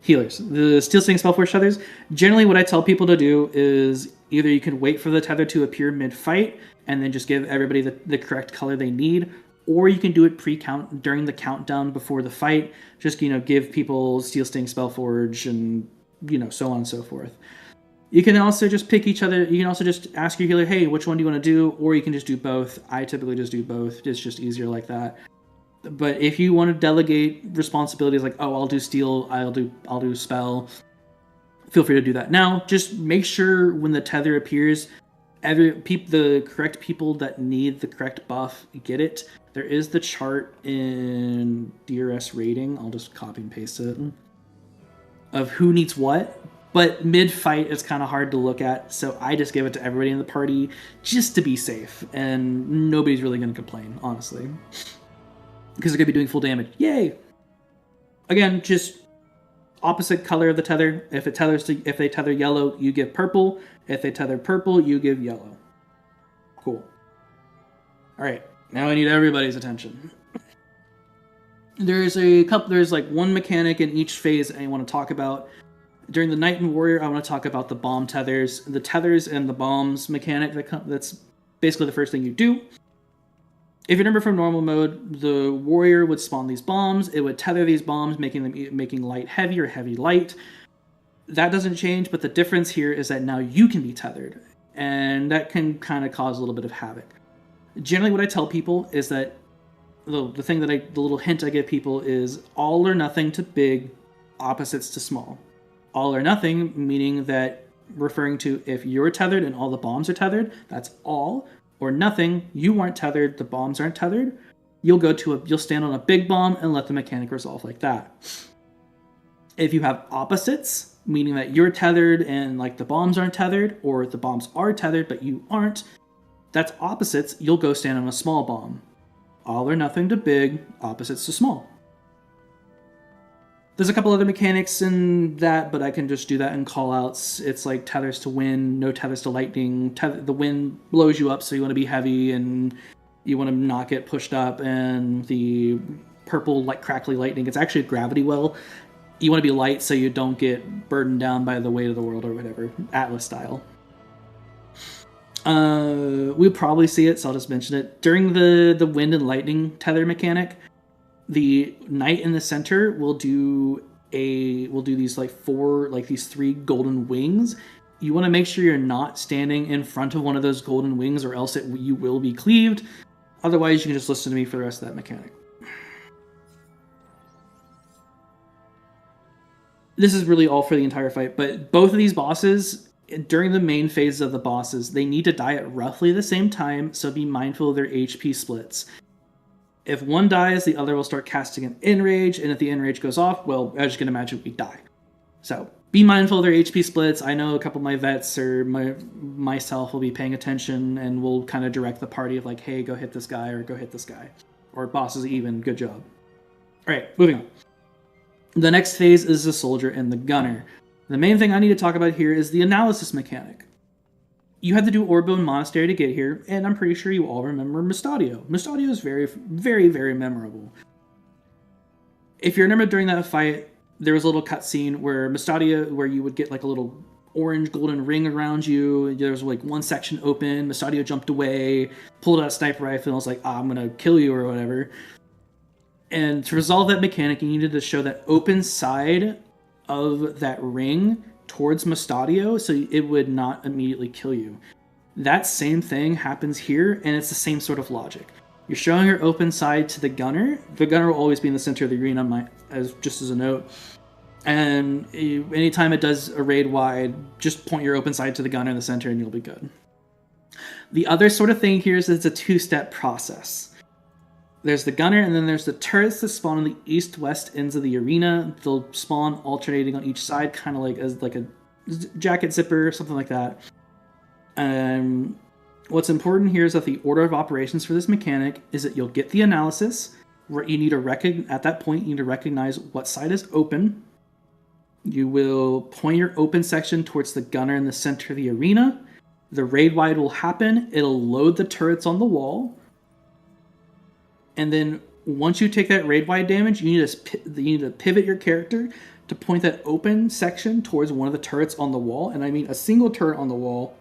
Healers. The Steel Sting Spellforge tethers. Generally, what I tell people to do is either you can wait for the tether to appear mid-fight and then just give everybody the correct color they need, or you can do it pre-count during the countdown before the fight. Just, give people Steel Sting, Spellforge, and, so on and so forth. You can also just pick each other. You can also just ask your healer, hey, which one do you want to do? Or you can just do both. I typically just do both. It's just easier like that. But if you want to delegate responsibilities like, oh, I'll do Steel, I'll do Spell, feel free to do that. Now, just make sure when the tether appears, the correct people that need the correct buff get it. There is the chart in DRS rating. I'll just copy and paste it of who needs what. But mid-fight, it's kind of hard to look at, so I just give it to everybody in the party just to be safe, and nobody's really going to complain, honestly. Because they're going to be doing full damage. Yay! Again, just opposite color of the tether. If they tether yellow, you give purple. If they tether purple, you give yellow. Cool. Alright, now I need everybody's attention. There's like one mechanic in each phase I want to talk about. During the Knight and Warrior, I want to talk about the bomb tethers. The tethers and the bombs mechanic, that's basically the first thing you do. If you remember from normal mode, the Warrior would spawn these bombs. It would tether these bombs, making light heavy or heavy light. That doesn't change, but the difference here is that now you can be tethered. And that can kind of cause a little bit of havoc. Generally, what I tell people is that the little hint I give people is all or nothing to big, opposites to small. All or nothing, meaning that referring to if you're tethered and all the bombs are tethered, that's all. Or nothing, you aren't tethered, the bombs aren't tethered. You'll stand on a big bomb and let the mechanic resolve like that. If you have opposites, meaning that you're tethered and like the bombs aren't tethered, or the bombs are tethered but you aren't, that's opposites, you'll go stand on a small bomb. All or nothing to big, opposites to small. There's a couple other mechanics in that, but I can just do that in callouts. It's like tethers to wind, no tethers to lightning. The wind blows you up, so you want to be heavy and you want to not get pushed up. And the purple, like crackly lightning, it's actually a gravity well. You want to be light so you don't get burdened down by the weight of the world or whatever, Atlas style. We'll probably see it, so I'll just mention it. During the wind and lightning tether mechanic, the knight in the center will do these these 3 golden wings. You want to make sure you're not standing in front of one of those golden wings, or else you will be cleaved. Otherwise, you can just listen to me for the rest of that mechanic. This is really all for the entire fight, but both of these bosses, during the main phase of the bosses, they need to die at roughly the same time, so be mindful of their HP splits. If one dies, the other will start casting an enrage, and if the enrage goes off, well, as you can imagine, we die. So, be mindful of their HP splits. I know a couple of my vets or myself will be paying attention, and will kind of direct the party of like, hey, go hit this guy, or go hit this guy. Or bosses even, good job. Alright, moving on. The next phase is the soldier and the gunner. The main thing I need to talk about here is the analysis mechanic. You had to do Orbone Monastery to get here, and I'm pretty sure you all remember Mustadio. Mustadio is very, very, very memorable. If you remember during that fight, there was a little cutscene where where you would get like a little orange golden ring around you. There was like one section open. Mustadio jumped away, pulled out a sniper rifle, and was like, I'm gonna kill you or whatever. And to resolve that mechanic, you needed to show that open side of that ring towards Mustadio, so it would not immediately kill you. That same thing happens here, and it's the same sort of logic. You're showing your open side to the gunner. The gunner will always be in the center of the arena, just as a note. And anytime it does a raid wide, just point your open side to the gunner in the center, and you'll be good. The other sort of thing here is it's a 2-step process. There's the gunner, and then there's the turrets that spawn on the east-west ends of the arena. They'll spawn alternating on each side, kind of like a jacket zipper or something like that. What's important here is that the order of operations for this mechanic is that you'll get the analysis. You need to at that point, you need to recognize what side is open. You will point your open section towards the gunner in the center of the arena. The raid wide will happen. It'll load the turrets on the wall. And then once you take that raid wide damage, you need to pivot your character to point that open section towards one of the turrets on the wall. And I mean a single turret on the wall,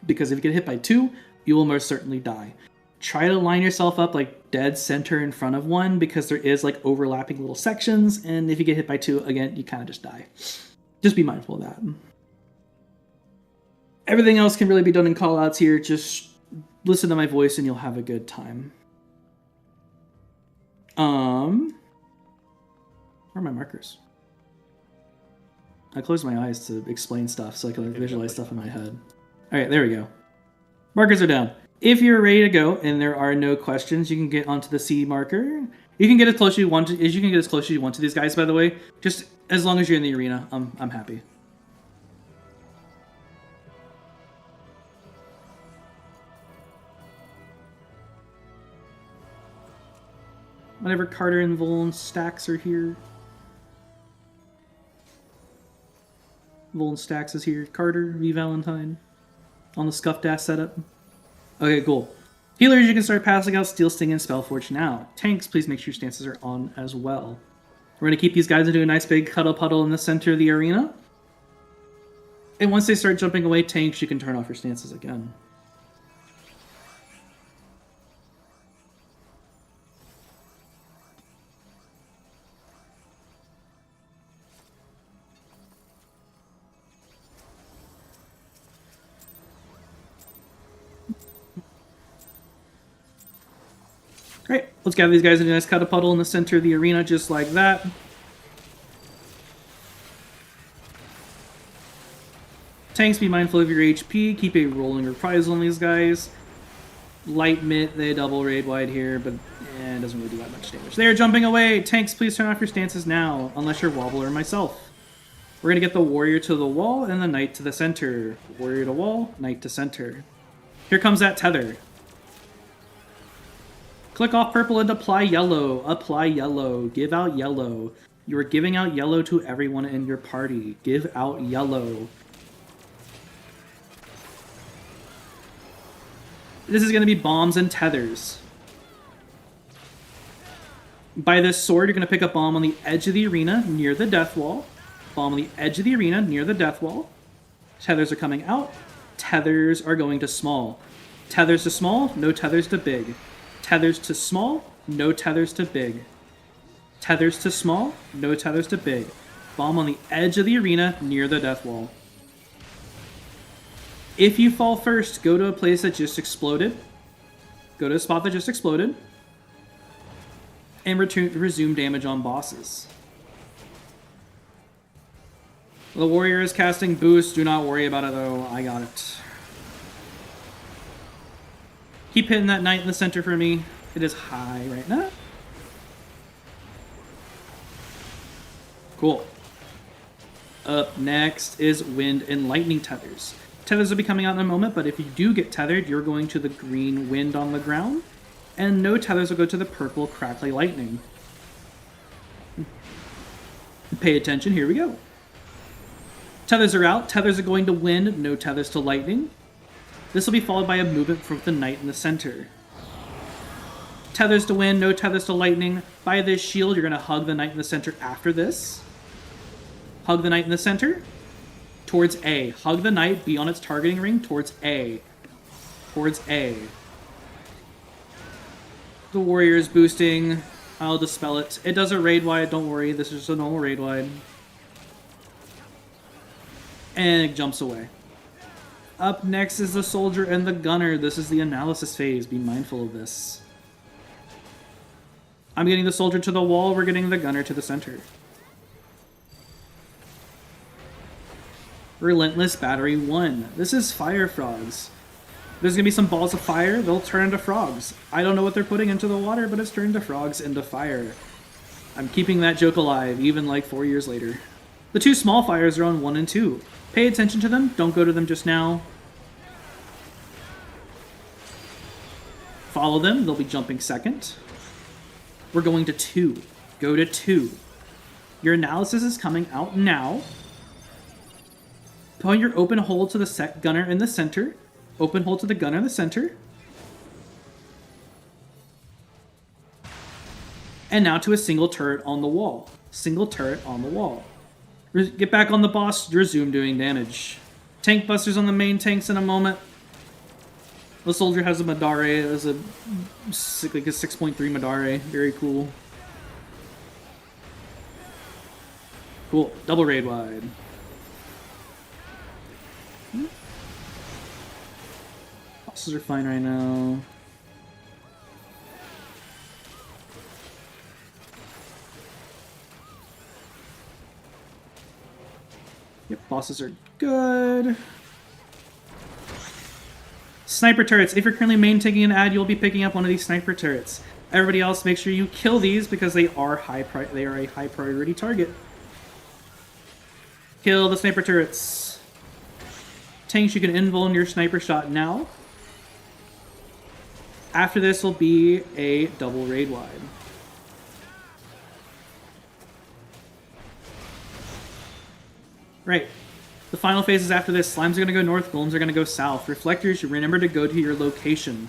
because if you get hit by 2, you will most certainly die. Try to line yourself up like dead center in front of one, because there is like overlapping little sections, and if you get hit by 2, again, you kind of just die. Just be mindful of that. Everything else can really be done in callouts here. Just listen to my voice and you'll have a good time. Where are my markers? I closed my eyes to explain stuff so I can visualize stuff in my head. Alright, there we go. Markers are down. If you're ready to go and there are no questions, you can get onto the C marker. You can get as close as you want to these guys, by the way. Just as long as you're in the arena, I'm happy. Whenever Carter and Voln Stacks are here. Voln Stacks is here. Carter, V Valentine. On the Scuffed Ass setup. Okay, cool. Healers, you can start passing out Steel Sting and Spellforge now. Tanks, please make sure your stances are on as well. We're going to keep these guys into a nice big cuddle puddle in the center of the arena. And once they start jumping away, tanks, you can turn off your stances again. Great. Let's gather these guys in a nice cuddle puddle in the center of the arena, just like that. Tanks, be mindful of your HP. Keep a rolling reprisal on these guys. Light mitt, they double raid wide here, but it doesn't really do that much damage. They're jumping away. Tanks, please turn off your stances now, unless you're Wobbler or myself. We're going to get the warrior to the wall and the knight to the center. Warrior to wall, knight to center. Here comes that tether. Click off purple and apply yellow. Apply yellow. Give out yellow. You are giving out yellow to everyone in your party. Give out yellow. This is going to be bombs and tethers. By this sword, you're going to pick up bomb on the edge of the arena near the death wall. Bomb on the edge of the arena near the death wall. Tethers are coming out. Tethers are going to small. Tethers to small, no tethers to big. Tethers to small, no tethers to big. Tethers to small, no tethers to big. Bomb on the edge of the arena near the death wall. If you fall first, go to a place that just exploded. Go to a spot that just exploded. And resume damage on bosses. The warrior is casting boost. Do not worry about it though. I got it. Keep hitting that knight in the center for me. It is high right now. Cool. Up next is wind and lightning tethers. Tethers will be coming out in a moment, but if you do get tethered, you're going to the green wind on the ground, and no tethers will go to the purple crackly lightning. Pay attention, here we go. Tethers are out, tethers are going to wind, no tethers to lightning. This will be followed by a movement from the knight in the center. Tethers to wind, no tethers to lightning. By this shield, you're going to hug the knight in the center after this. Hug the knight in the center. Towards A. Hug the knight, be on its targeting ring, towards A. Towards A. The warrior is boosting. I'll dispel it. It does a raid wide, don't worry. This is just a normal raid wide. And it jumps away. Up next is the soldier and the gunner. This is the analysis phase. Be mindful of this. I'm getting the soldier to the wall. We're getting the gunner to the center. Relentless Battery 1. This is fire frogs. There's going to be some balls of fire. They'll turn into frogs. I don't know what they're putting into the water, but it's turned into frogs into fire. I'm keeping that joke alive, even like 4 years later. The two small fires are on 1 and 2. Pay attention to them. Don't go to them just now. Follow them. They'll be jumping second. We're going to 2. Go to 2. Your analysis is coming out now. Point your open hole to the gunner in the center. Open hole to the gunner in the center. And now to a single turret on the wall. Single turret on the wall. Get back on the boss, resume doing damage. Tank busters on the main tanks in a moment. The soldier has a Madare, it has like a 6.3 Madare, very cool. Cool, double raid wide. Bosses are fine right now. Yep, bosses are good. Sniper turrets. If you're currently main taking an ad, you'll be picking up one of these sniper turrets. Everybody else, make sure you kill these because they are a high priority target. Kill the sniper turrets. Tanks, you can invuln your sniper shot now. After this will be a double raid wide. Right. The final phases after this, slimes are going to go north, golems are going to go south. Reflectors, you remember to go to your location.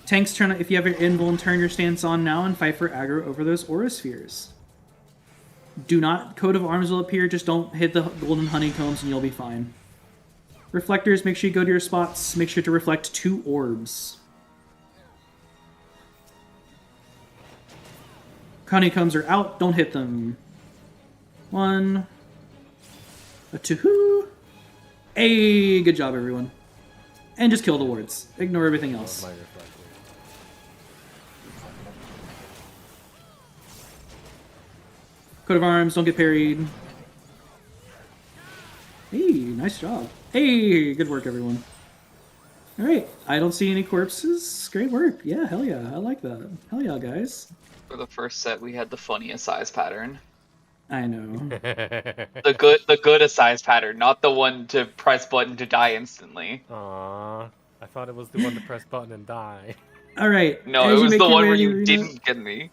Tanks, if you have your invuln, turn your stance on now and fight for aggro over those aura spheres. Do not, coat of arms will appear, just don't hit the golden honeycombs and you'll be fine. Reflectors, make sure you go to your spots, make sure to reflect 2 orbs. Honeycombs are out, don't hit them. 1, a 2, hey, good job everyone. And just kill the wards, ignore everything else. Coat of arms, don't get parried. Hey, nice job. Hey, good work everyone. Alright, I don't see any corpses. Great work. Yeah, hell yeah, I like that. Hell yeah, guys. For the first set, we had the funniest size pattern. I know. The good size pattern, not the one to press button to die instantly. Aww, I thought it was the one to press button and die. Alright. No, it was the one where you didn't get me.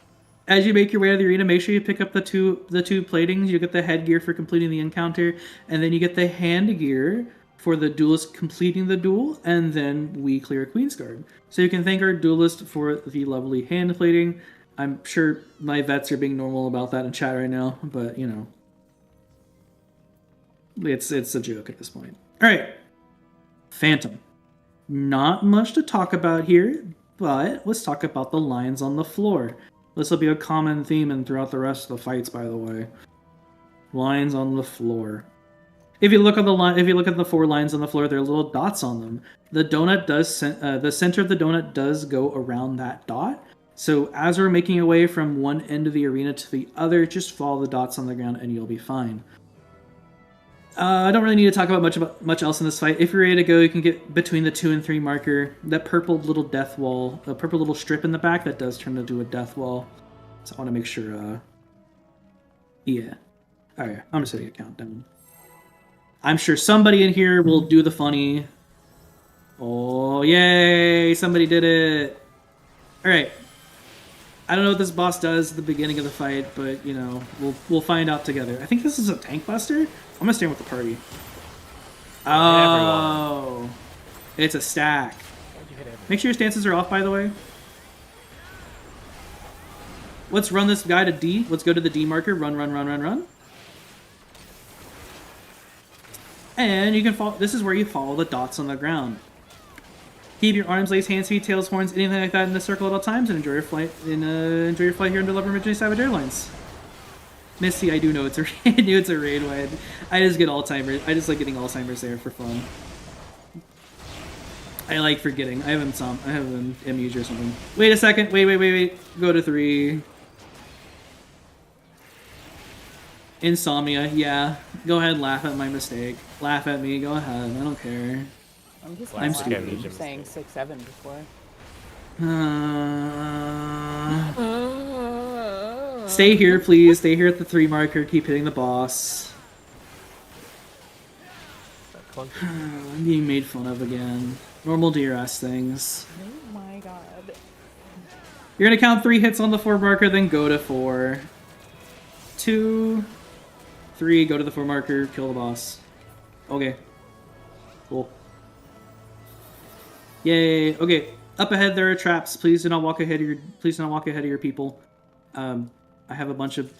As you make your way to the arena, make sure you pick up the two platings. You get the headgear for completing the encounter, and then you get the hand gear for the duelist completing the duel, and then we clear Queensguard. So you can thank our duelist for the lovely hand plating. I'm sure my vets are being normal about that in chat right now, but you know, it's a joke at this point. All right, Phantom. Not much to talk about here, but let's talk about the lines on the floor. This will be a common theme and throughout the rest of the fights, by the way. Lines on the floor. If you look at the 4 lines on the floor, there are little dots on them. The donut does the center of the donut does go around that dot. So as we're making our way from one end of the arena to the other, just follow the dots on the ground and you'll be fine. I don't really need to talk about much else in this fight. If you're ready to go, you can get between the 2 and 3 marker. That purple little death wall, the purple little strip in the back, that does turn into a death wall. So I want to make sure, yeah. Alright, I'm just hitting a countdown. I'm sure somebody in here will do the funny. Oh, yay! Somebody did it! Alright. I don't know what this boss does at the beginning of the fight, but, you know, we'll find out together. I think this is a tank buster? I'm gonna stand with the party. Oh, it's a stack. Make sure your stances are off, by the way. Let's run this guy to D. Let's go to the D marker. Run, run, run, run, run. And you can follow. This is where you follow the dots on the ground. Keep your arms, legs, hands, feet, tails, horns, anything like that in the circle at all times, and enjoy your flight. Enjoy your flight here under Love Originates Savage Airlines. Misty, I do know it's a raid win. I just get Alzheimer's. I just like getting Alzheimer's there for fun. I like forgetting. I have amnesia or something. Wait a second. Wait. Go to 3. Insomnia. Yeah. Go ahead. Laugh at my mistake. Laugh at me. Go ahead. I don't care. I'm just I'm stupid. stupid. Saying 6-7 before. Stay here, please. Stay here at the 3 marker. Keep hitting the boss. I'm being made fun of again. Normal DRS things. Oh my god. You're gonna count 3 hits on the 4 marker, then go to 4. 2, 3, go to the 4 marker, kill the boss. Okay. Cool. Yay. Okay. Up ahead there are traps. Please do not walk ahead of your people. I have a bunch of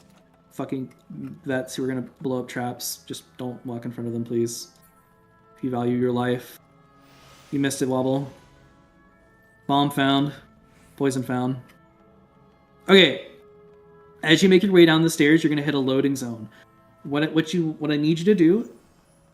fucking vets who are gonna blow up traps. Just don't walk in front of them, please. If you value your life. You missed it, Wobble. Bomb found. Poison found. Okay. As you make your way down the stairs, you're gonna hit a loading zone. What I need you to do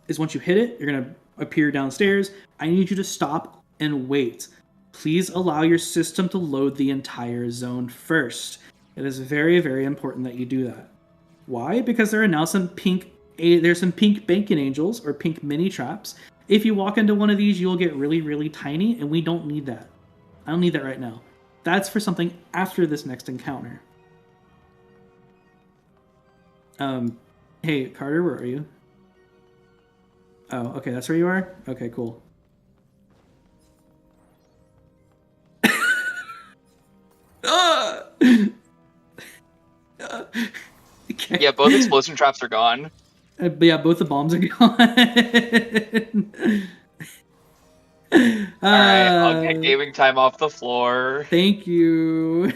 is once you hit it, you're gonna appear downstairs. I need you to stop and wait. Please allow your system to load the entire zone first. It is very, very important that you do that. Why? Because there are now some pink banking angels or pink mini traps. If you walk into one of these, you'll get really, really tiny, and we don't need that. I don't need that right now. That's for something after this next encounter. Hey, Carter, where are you? Oh, okay, that's where you are? Okay, cool. Yeah, both explosion traps are gone. But yeah, both the bombs are gone. Alright, I'll get gaming time off the floor. Thank you.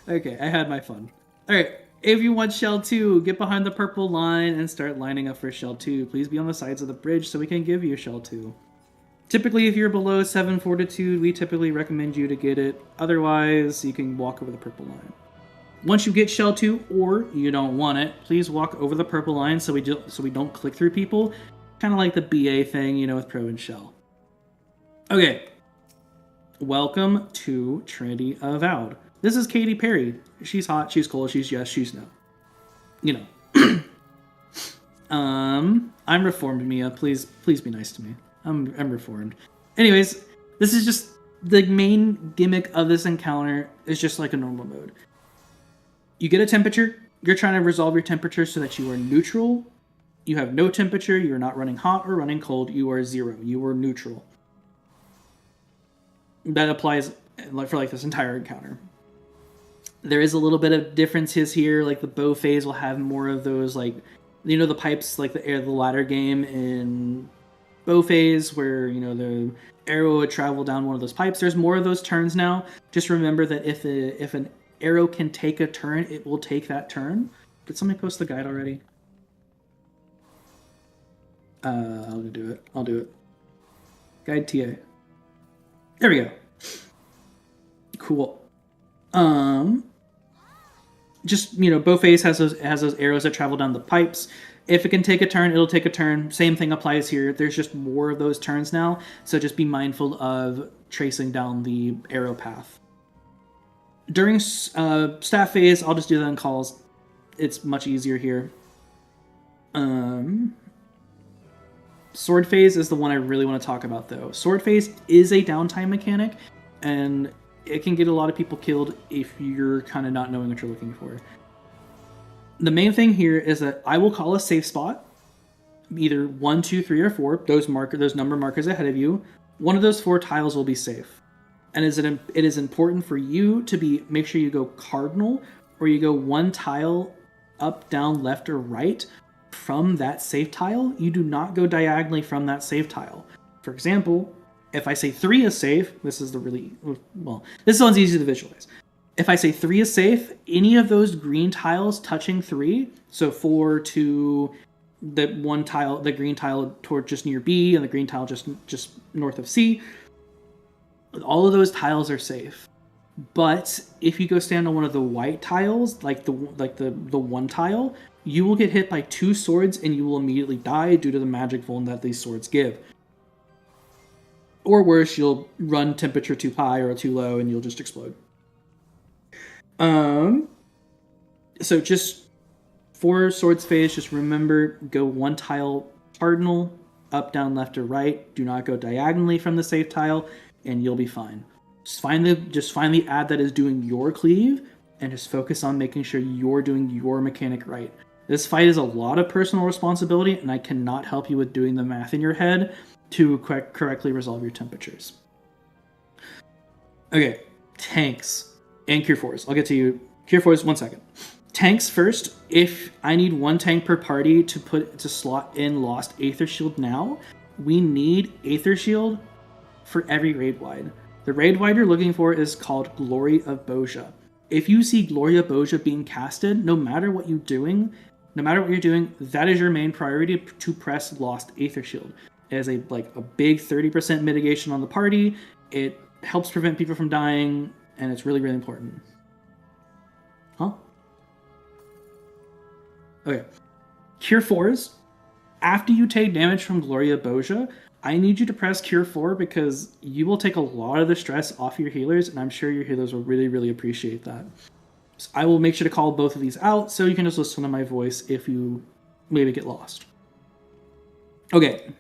Okay, I had my fun. Alright, if you want Shell 2, get behind the purple line and start lining up for Shell 2. Please be on the sides of the bridge so we can give you Shell 2. Typically, if you're below 7 Fortitude, we typically recommend you to get it. Otherwise, you can walk over the purple line. Once you get Shell 2, or you don't want it, please walk over the purple line so we don't click through people. Kind of like the BA thing, you know, with Pro and Shell. Okay. Welcome to Trinity Avowed. This is Katy Perry. She's hot, she's cold, she's yes, she's no. You know. I'm reformed, Mia. Please be nice to me. I'm reformed. Anyways, this is just the main gimmick of this encounter is just like a normal mode. You get a temperature. You're trying to resolve your temperature so that you are neutral. You have no temperature. You're not running hot or running cold. You are 0. You are neutral. That applies for this entire encounter. There is a little bit of differences here. Like the bow phase will have more of those, like, you know, the pipes, like the ladder game in bow phase where, you know, the arrow would travel down one of those pipes. There's more of those turns now. Just remember that if an arrow can take a turn, it will take that turn. Did somebody post the guide already? I'll do it. I'll do it. Guide TA. There we go. Cool. Just, you know, bow phase has those arrows that travel down the pipes. If it can take a turn, it'll take a turn. Same thing applies here. There's just more of those turns now, so just be mindful of tracing down the arrow path. During staff phase, I'll just do that in calls. It's much easier here. Sword phase is the one I really want to talk about, though. Sword phase is a downtime mechanic, and it can get a lot of people killed if you're kind of not knowing what you're looking for. The main thing here is that I will call a safe spot, either 1, 2, 3, or 4. Those number markers ahead of you. One of those 4 tiles will be safe, and it is important for you to make sure you go cardinal, or you go 1 tile up, down, left, or right from that safe tile. You do not go diagonally from that safe tile. For example, if I say 3 is safe, this one's easy to visualize. If I say 3 is safe, any of those green tiles touching 3, so 4 to the one tile, the green tile toward just near B, and the green tile just north of C, all of those tiles are safe. But if you go stand on one of the white tiles, like the one tile, you will get hit by 2 swords and you will immediately die due to the magic vuln that these swords give. Or worse, you'll run temperature too high or too low and you'll just explode. So just for swords phase, just remember, go 1 tile cardinal, up, down, left, or right. Do not go diagonally from the safe tile, and you'll be fine. Just find the ad that is doing your cleave, and just focus on making sure you're doing your mechanic right. This fight is a lot of personal responsibility, and I cannot help you with doing the math in your head to correctly resolve your temperatures. Okay, tanks and Cure 4s. I'll get to you. Cure 4s, 1 second. Tanks first. If I need 1 tank per party to slot in Lost Aether Shield now, we need Aether Shield for every raid wide. The raid wide you're looking for is called Glory of Bozja. If you see Glory of Bozja being casted, no matter what you're doing, that is your main priority to press Lost Aether Shield. It is a big 30% mitigation on the party. It helps prevent people from dying, and it's really, really important. Huh? Okay. Cure 4s. After you take damage from Glory of Bozja, I need you to press Cure 4 because you will take a lot of the stress off your healers, and I'm sure your healers will really, really appreciate that. So I will make sure to call both of these out so you can just listen to my voice if you maybe get lost. Okay.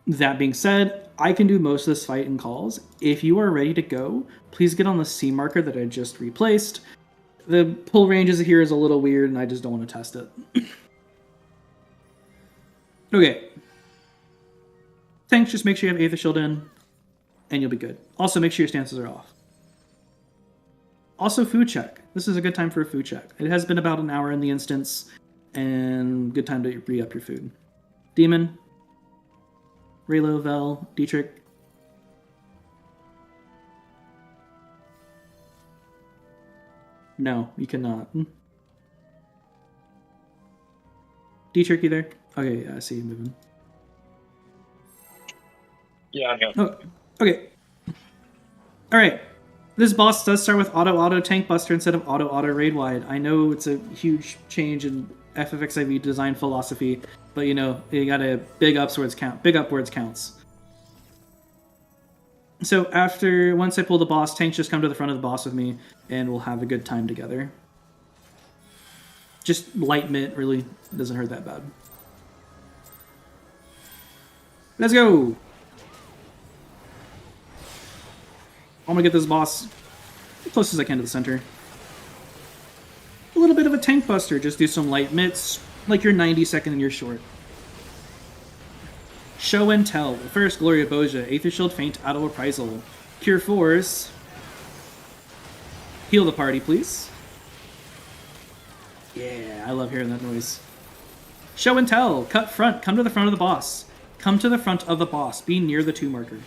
That being said, I can do most of this fight in calls. If you are ready to go, please get on the C marker that I just replaced. The pull ranges here is a little weird, and I just don't want to test it. Okay. Thanks, just make sure you have Aether Shield in, and you'll be good. Also, make sure your stances are off. Also, food check. This is a good time for a food check. It has been about an hour in the instance, and good time to re-up your food. Demon, Raylo, Vel, Dietrich. No, you cannot. Dietrich, you there? Okay, yeah, I see you moving. Yeah, I'm here. Oh, okay. Alright. This boss does start with auto tank buster instead of auto raid wide. I know it's a huge change in FFXIV design philosophy, but you know, you gotta big upwards counts. So once I pull the boss, tanks just come to the front of the boss with me, and we'll have a good time together. Just light mitt really doesn't hurt that bad. Let's go! I'm gonna get this boss as close as I can to the center. A little bit of a tank buster, just do some light mitts, like your 90-second and your short. Show and tell. First, Gloria Boja, Aether Shield, Feint, Auto Reprisal. Cure Force. Heal the party, please. Yeah, I love hearing that noise. Show and tell. Cut front. Come to the front of the boss. Come to the front of the boss. Be near the 2 marker.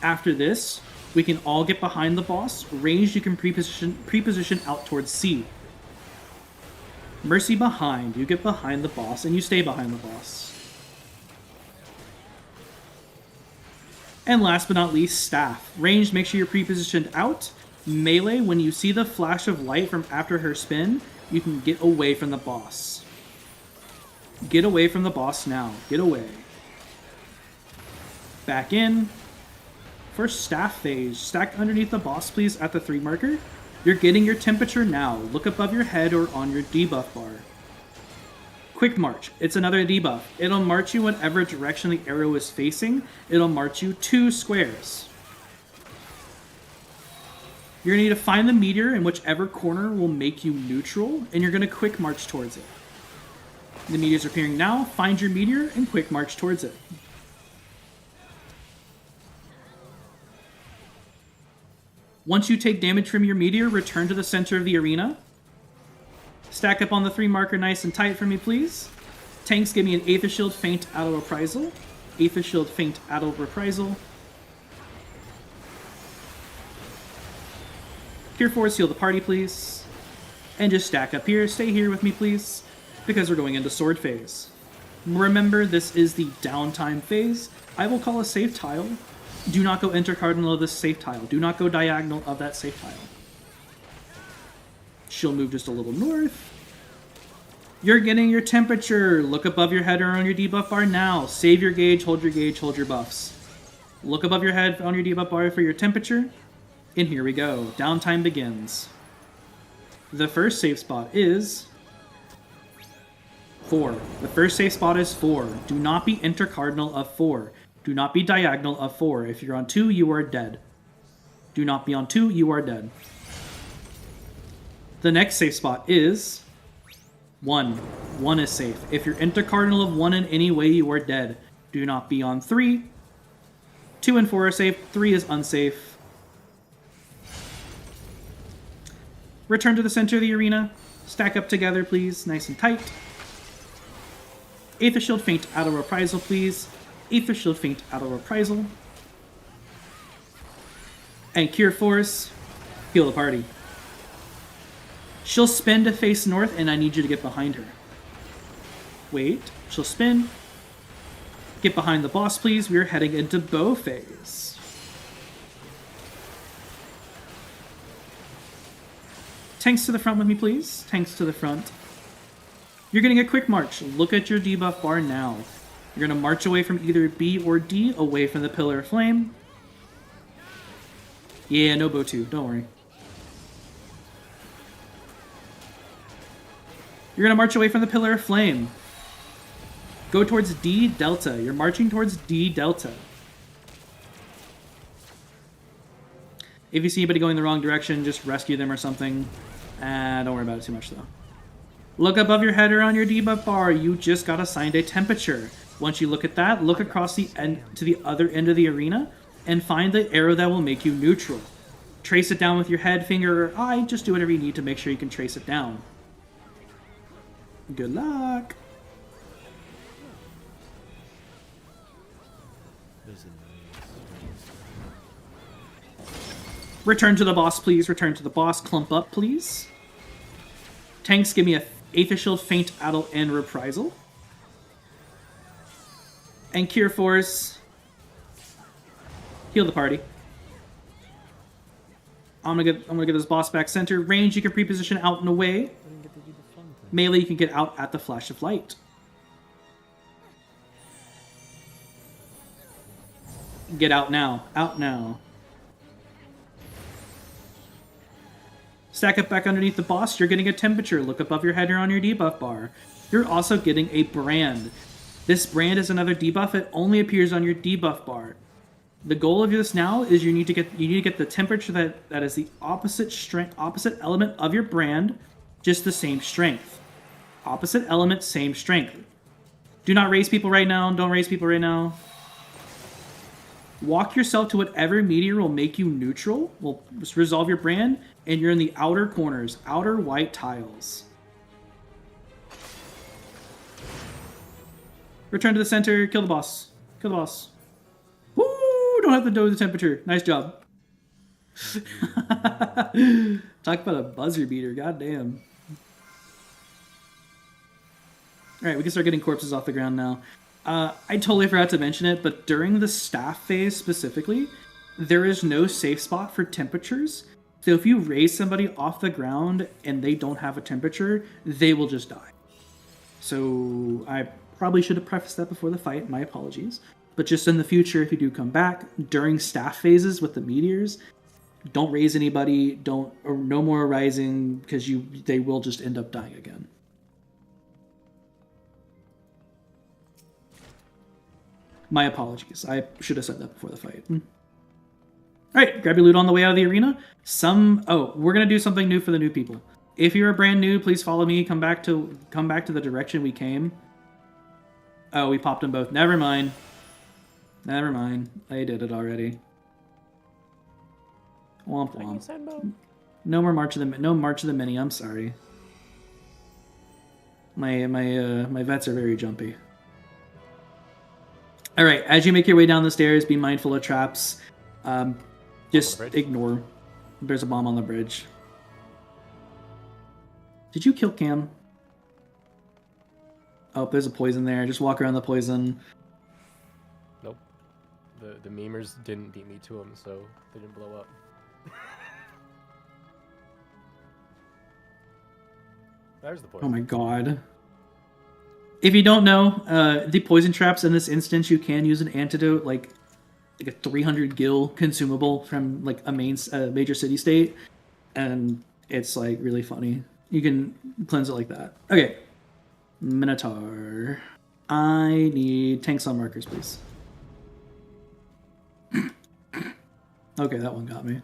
After this, we can all get behind the boss. Ranged, you can pre-position out towards C. Mercy behind. You get behind the boss, and you stay behind the boss. And last but not least, Staff. Ranged, make sure you're pre-positioned out. Melee, when you see the flash of light from after her spin, you can get away from the boss. Get away from the boss now. Get away. Back in. First Staff phase. Stack underneath the boss, please, at the 3 marker. You're getting your temperature now. Look above your head or on your debuff bar. Quick March. It's another debuff. It'll march you whatever direction the arrow is facing. It'll march you 2 squares. You're going to need to find the meteor in whichever corner will make you neutral, and you're going to quick march towards it. The meteor's appearing now. Find your meteor and quick march towards it. Once you take damage from your meteor, return to the center of the arena. Stack up on the 3 marker nice and tight for me, please. Tanks, give me an Aether Shield, Feint, Auto Reprisal. Aether Shield, Feint, Auto Reprisal. Cure Force, heal the party, please. And just stack up here. Stay here with me, please, because we're going into Sword phase. Remember, this is the downtime phase. I will call a safe tile. Do not go intercardinal of this safe tile. Do not go diagonal of that safe tile. She'll move just a little north. You're getting your temperature. Look above your head or on your debuff bar now. Save your gauge, hold your buffs. Look above your head on your debuff bar for your temperature. And here we go. Downtime begins. The first safe spot is 4. The first safe spot is 4. Do not be intercardinal of 4. Do not be diagonal of 4. If you're on 2, you are dead. Do not be on 2, you are dead. The next safe spot is 1. 1 is safe. If you're intercardinal of 1 in any way, you are dead. Do not be on 3. 2 and 4 are safe. 3 is unsafe. Return to the center of the arena. Stack up together, please. Nice and tight. Aether Shield, Feint, Auto Reprisal, please. Aether Shield, Feint, Auto Reprisal. And Cure Force, heal the party. She'll spin to face north, and I need you to get behind her. Wait, she'll spin. Get behind the boss, please. We're heading into bow phase. Tanks to the front with me, please. Tanks to the front. You're getting a quick march. Look at your debuff bar now. You're going to march away from either B or D, away from the Pillar of Flame. Yeah, no bow 2, don't worry. You're going to march away from the Pillar of Flame. Go towards D Delta. You're marching towards D Delta. If you see anybody going the wrong direction, just rescue them or something. Don't worry about it too much, though. Look above your head or on your debuff bar. You just got assigned a temperature. Once you look at that, look across the end to the other end of the arena and find the arrow that will make you neutral. trace it down with your head, finger, or eye. Just do whatever you need to make sure you can trace it down. Good luck. Return to the boss, please. Return to the boss. Clump up, please. Tanks, give me a Aether Shield, Feint, Adult, and Reprisal. And Cure Force. Heal the party. I'm gonna get this boss back center. Range, you can pre-position out and away. Melee, you can get out at the flash of light. Get out now. Out now. Stack up back underneath the boss. You're getting a temperature. Look above your head here on your debuff bar. You're also getting a brand. This brand is another debuff. It only appears on your debuff bar. The goal of this now is you need to get the temperature that is the opposite element of your brand, just the same strength. Opposite element, same strength. Do not raise people right now. Don't raise people right now. Walk yourself to whatever meteor will make you neutral. Will resolve your brand, and you're in the outer corners, outer white tiles. Return to the center. Kill the boss. Kill the boss. Woo! Don't have to do the temperature. Nice job. Talk about a buzzer beater. Goddamn. Alright, we can start getting corpses off the ground now. I totally forgot to mention it, but during the staff phase specifically, there is no safe spot for temperatures. So if you raise somebody off the ground and they don't have a temperature, they will just die. So I probably should have prefaced that before the fight. My apologies. But just in the future, if you do come back during staff phases with the meteors, don't raise anybody. Or no more rising, because they will just end up dying again. My apologies. I should have said that before the fight. Alright, grab your loot on the way out of the arena. We're gonna do something new for the new people. If you're brand new, please follow me. Come back to the direction we came. Oh, we popped them both. Never mind. Never mind. I did it already. Womp womp. No more March of the Many. I'm sorry. My vets are very jumpy. All right, as you make your way down the stairs, be mindful of traps. Just ignore. There's a bomb on the bridge. Did you kill Cam? Oh, there's a poison there. Just walk around the poison. Nope. The memers didn't beat me to him, so they didn't blow up. There's the poison. Oh my god. If you don't know, the poison traps in this instance, you can use an antidote, like a 300 gil consumable from like a major city state, and it's like really funny. You can cleanse it like that. Okay, Minotaur. I need tanks on markers, please. Okay, that one got me.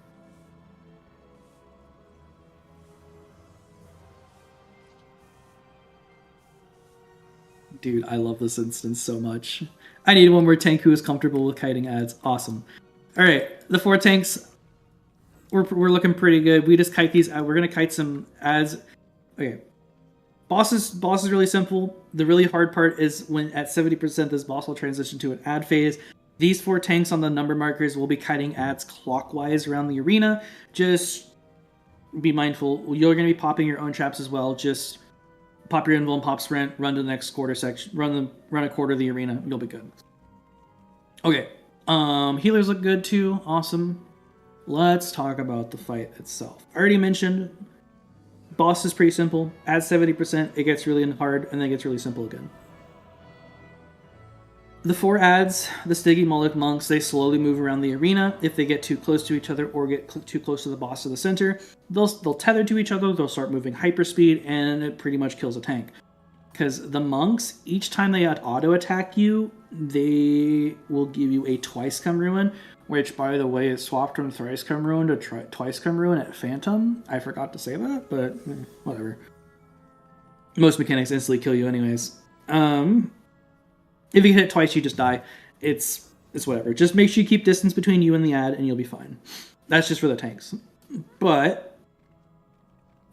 Dude, I love this instance so much. I need one more tank who is comfortable with kiting ads. Awesome. All right, the 4 tanks, we're looking pretty good. We just kite these. We're gonna kite some ads. Okay, boss is really simple. The really hard part is when at 70%, this boss will transition to an ad phase. These 4 tanks on the number markers will be kiting ads clockwise around the arena. Just be mindful. You're gonna be popping your own traps as well. Just pop your invul and pop sprint, run to the next quarter section, run a quarter of the arena, you'll be good. Okay, healers look good too, awesome. Let's talk about the fight itself. I already mentioned, boss is pretty simple. At 70%, it gets really hard, and then it gets really simple again. The 4 ads, the Stygi Moloch monks, they slowly move around the arena. If they get too close to each other or get too close to the boss of the center, they'll tether to each other, they'll start moving hyperspeed, and it pretty much kills a tank. Because the monks, each time they auto-attack you, they will give you a Twice Come Ruin, which, by the way, is swapped from Thrice Come Ruin to Twice Come Ruin at Phantom. I forgot to say that, but whatever. Most mechanics instantly kill you anyways. If you hit it twice, you just die. It's whatever. Just make sure you keep distance between you and the ad, and you'll be fine. That's just for the tanks. But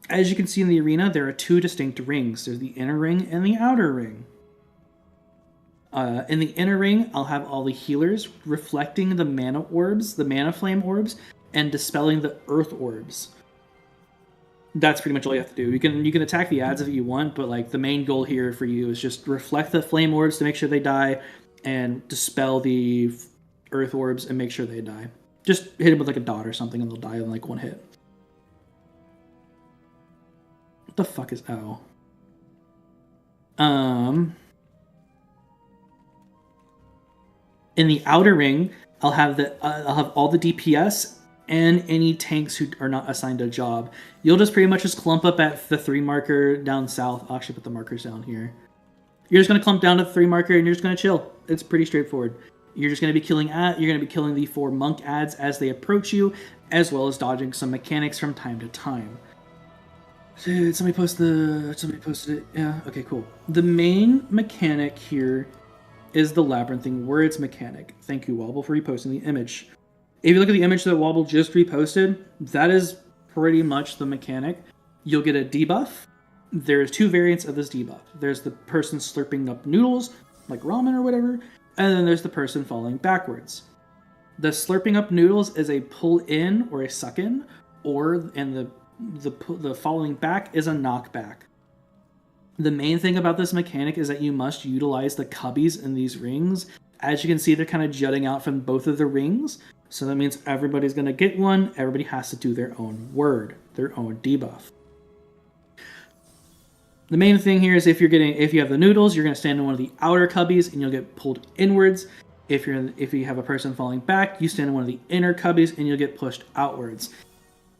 as you can see in the arena, there are two distinct rings. There's the inner ring and the outer ring. In the inner ring, I'll have all the healers reflecting the mana orbs, the mana flame orbs, and dispelling the earth orbs. That's pretty much all you have to do. You can attack the ads if you want, but like the main goal here for you is just reflect the flame orbs to make sure they die, and dispel the earth orbs and make sure they die. Just hit them with like a dot or something, and they'll die in like one hit. What the fuck is in the outer ring, I'll have all the DPS and any tanks who are not assigned a job. You'll just pretty much just clump up at the 3 marker down south. I'll actually put the markers down here. You're just gonna clump down to the 3 marker and you're just gonna chill. It's pretty straightforward. You're just gonna be killing the 4 monk ads as they approach you, as well as dodging some mechanics from time to time. Did somebody posted it? Yeah, okay, cool. The main mechanic here is the Labyrinthine Words mechanic. Thank you, Wobble, for reposting the image. If you look at the image that Wobble just reposted, that is pretty much the mechanic. You'll get a debuff. There's 2 variants of this debuff. There's the person slurping up noodles, like ramen or whatever, and then there's the person falling backwards. The slurping up noodles is a pull in or a suck in, and the falling back is a knockback. The main thing about this mechanic is that you must utilize the cubbies in these rings. As you can see, they're kind of jutting out from both of the rings. So that means everybody's going to get one. Everybody has to do their own word, their own debuff. The main thing here is if you have the noodles, you're going to stand in one of the outer cubbies and you'll get pulled inwards. If you have a person falling back, you stand in one of the inner cubbies and you'll get pushed outwards.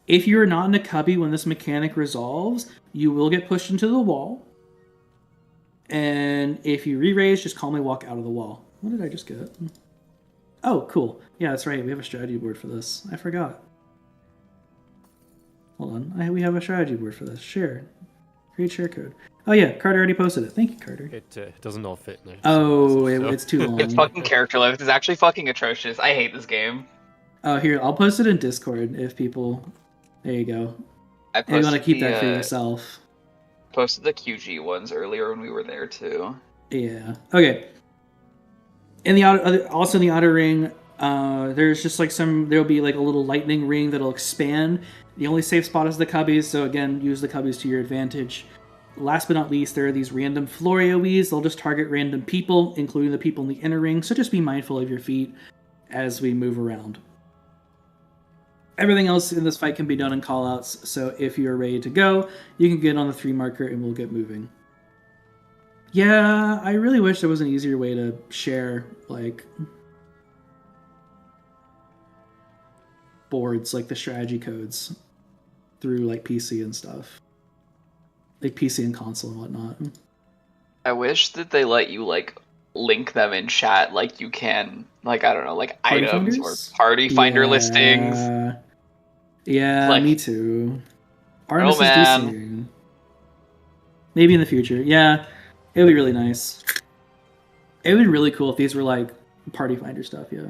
If you're not in a cubby when this mechanic resolves, you will get pushed into the wall. And if you re-raise, just calmly walk out of the wall. What did I just get? Oh, cool. Yeah, that's right. We have a strategy board for this. I forgot. Hold on. We have a strategy board for this. Share. Create share code. Oh yeah, Carter already posted it. Thank you, Carter. It doesn't all fit in there. Oh, it's too long. It's fucking character lift is actually fucking atrocious. I hate this game. Oh, here, I'll post it in Discord if people... There you go. I you want to keep that for yourself. Posted the QG ones earlier when we were there too. Yeah. Okay. In the also in the outer ring, there's just like there'll be like a little lightning ring that'll expand. The only safe spot is the cubbies, so again, use the cubbies to your advantage. Last but not least, there are these random floor AoEs. They'll just target random people, including the people in the inner ring, so just be mindful of your feet as we move around. Everything else in this fight can be done in callouts, so if you're ready to go, you can get on the 3 marker and we'll get moving. Yeah, I really wish there was an easier way to share, like, boards, like the strategy codes, through, like, PC and stuff. Like, PC and console and whatnot. I wish that they let you, like, link them in chat like you can, like, I don't know, like Party items finders? or party finder listings. Yeah, Like- me too. Artemis Oh, is man. DCing. Maybe in the future. Yeah, it would be really nice. It would be really cool if these were like party finder stuff, yeah.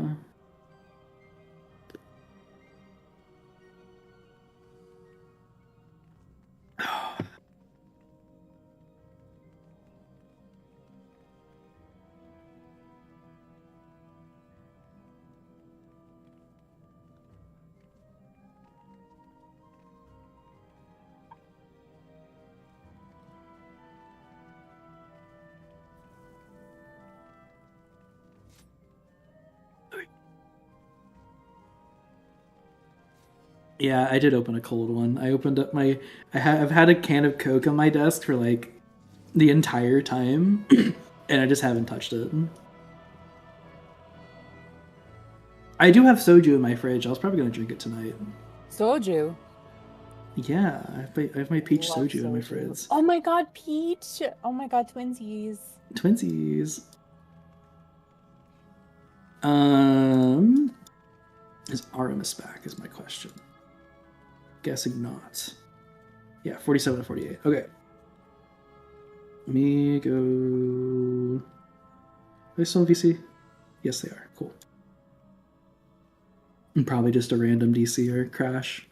Yeah, I did open a cold one. I opened up I've had a can of Coke on my desk for like the entire time, and I just haven't touched it. I do have soju in my fridge. I was probably gonna drink it tonight. Soju. Yeah, I have my peach Love soju in my fridge. Oh my god, Peach! Oh my god, twinsies. Twinsies. Is Artemis back? Is my question. Guessing not. Yeah, 47 to 48. Okay. Let me go. Are they still in VC? Yes, they are. Cool. And probably just a random DC or crash.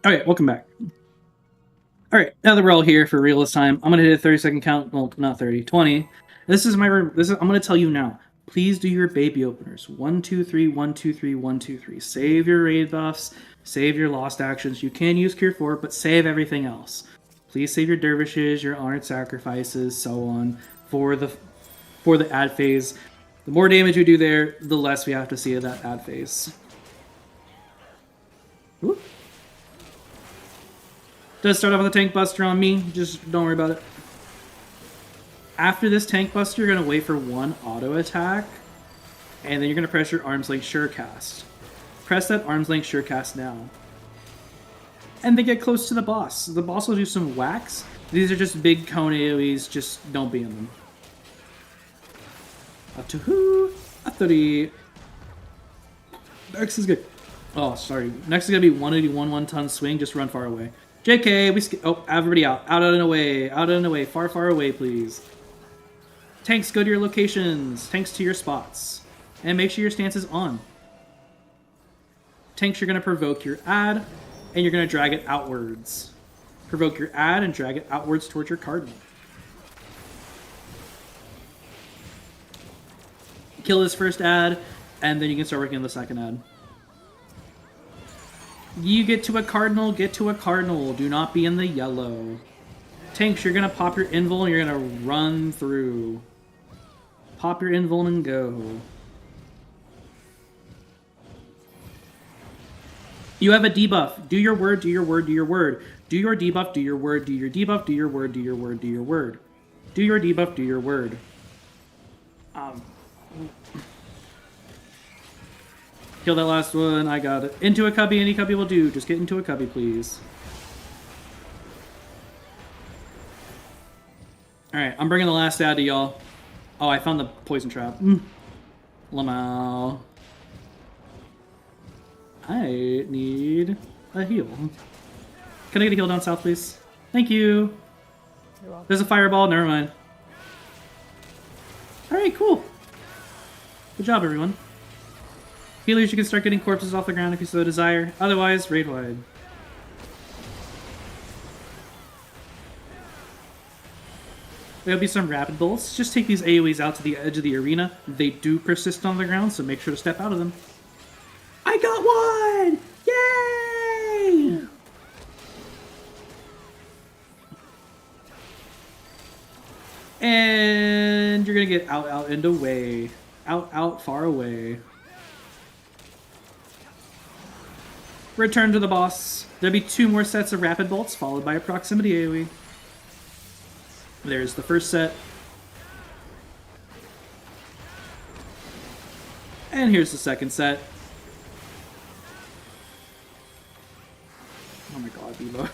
Alright, welcome back. Alright, now that we're all here for real this time, I'm gonna hit a 30-second count. Well, not 30, 20. I'm gonna tell you now. Please do your baby openers. 1, 2, 3, 1, 2, 3, 1, 2, 3. Save your raid buffs, save your lost actions. You can use Cure 4, but save everything else. Please save your dervishes, your honored sacrifices, so on, for the ad phase. The more damage you do there, the less we have to see of that ad phase. Whoop. Does start off with a tank buster on me, just don't worry about it. After this tank buster, you're going to wait for one auto attack, and then you're going to press your arm's length surecast. Press that arm's length surecast now. And they get close to the boss. The boss will do some whacks. These are just big cone AoEs, just don't be in them. Up to who? A 30. Next is good. Oh, sorry. Next is going to be 181 one-ton swing, just run far away. JK, oh, everybody out. Out and away. Out and away. Far, far away, please. Tanks, go to your locations. Tanks to your spots. And make sure your stance is on. Tanks, you're going to provoke your ad, and you're going to drag it outwards. Provoke your ad and drag it outwards towards your cardinal. Kill this first ad, and then you can start working on the second ad. You get to a cardinal, get to a cardinal. Do not be in the yellow. Tanks, you're going to pop your invul and you're going to run through. Pop your invul and go. You have a debuff. Do your word, do your word, do your word. Do your debuff, do your word, do your debuff, do your word, do your word, do your word. Do your debuff, do your word. Kill that last one. I got it. Into a cubby. Any cubby will do. Just get into a cubby, please. Alright, I'm bringing the last ad to y'all. Oh, I found the poison trap. Lamau. I need a heal. Can I get a heal down south, please? Thank you. There's a fireball. Never mind. Alright, cool. Good job, everyone. Healers, you can start getting corpses off the ground if you so desire. Otherwise, raid wide. There'll be some rapid bolts. Just take these AoEs out to the edge of the arena. They do persist on the ground, so make sure to step out of them. I got one! Yay! And you're gonna get out, out, and away. Out, out, far away. Return to the boss. There'll be 2 more sets of rapid bolts, followed by a proximity AoE. There's the first set. And here's the second set. Oh my god, Bebo.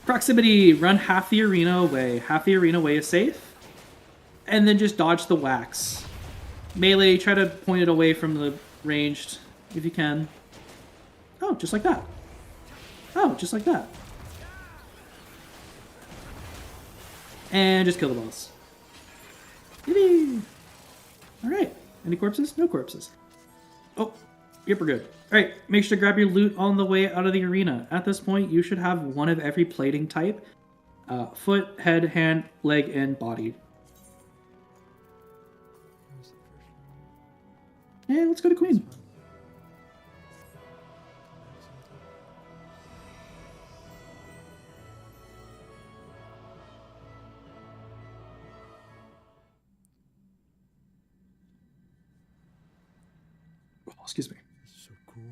Proximity. Run half the arena away. Half the arena away is safe. And then just dodge the whacks. Melee, try to point it away from the ranged if you can. Oh, just like that. Oh, just like that. And just kill the boss. Alright. Any corpses? No corpses. Oh, yep, we're good. Alright, make sure to grab your loot on the way out of the arena. At this point, you should have one of every plating type. Foot, head, hand, leg, and body. And let's go to Queen. Excuse me. So cool.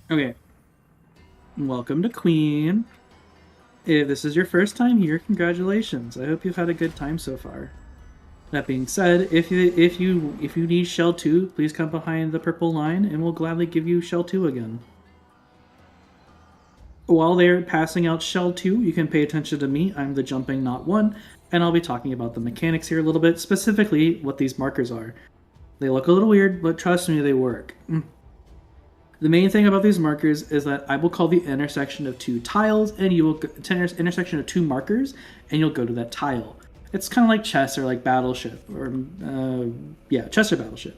Okay. Welcome to Queen. If this is your first time here, congratulations. I hope you've had a good time so far. That being said, if you need Shell 2, please come behind the purple line and we'll gladly give you Shell 2 again. While they're passing out Shell 2, you can pay attention to me. I'm the Jumping Not 1, and I'll be talking about the mechanics here a little bit, specifically what these markers are. They look a little weird, but trust me, they work. The main thing about these markers is that I will call the intersection of two tiles, and you will go to intersection of two markers, and you'll go to that tile. It's kind of like chess or like Battleship, or chess or Battleship.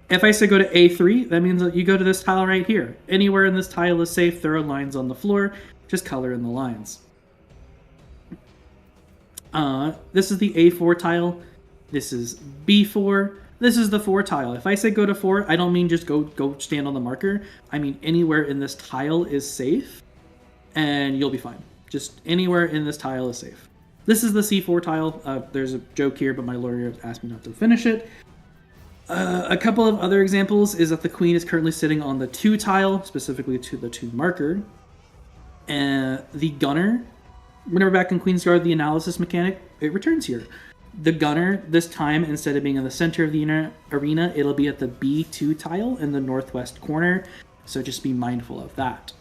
If I say go to A3, that means that you go to this tile right here. Anywhere in this tile is safe. There are lines on the floor. Just color in the lines. This is the A4 tile. This is B4. This is the 4 tile. If I say go to 4, I don't mean just go stand on the marker. I mean anywhere in this tile is safe, and you'll be fine. Just anywhere in this tile is safe. This is the C4 tile. There's a joke here, but my lawyer asked me not to finish it. A couple of other examples is that the queen is currently sitting on the 2 tile, specifically to the 2 marker. And the gunner, whenever back in Queen's Guard, the analysis mechanic, it returns here. The gunner, this time, instead of being in the center of the arena, it'll be at the B2 tile in the northwest corner, so just be mindful of that.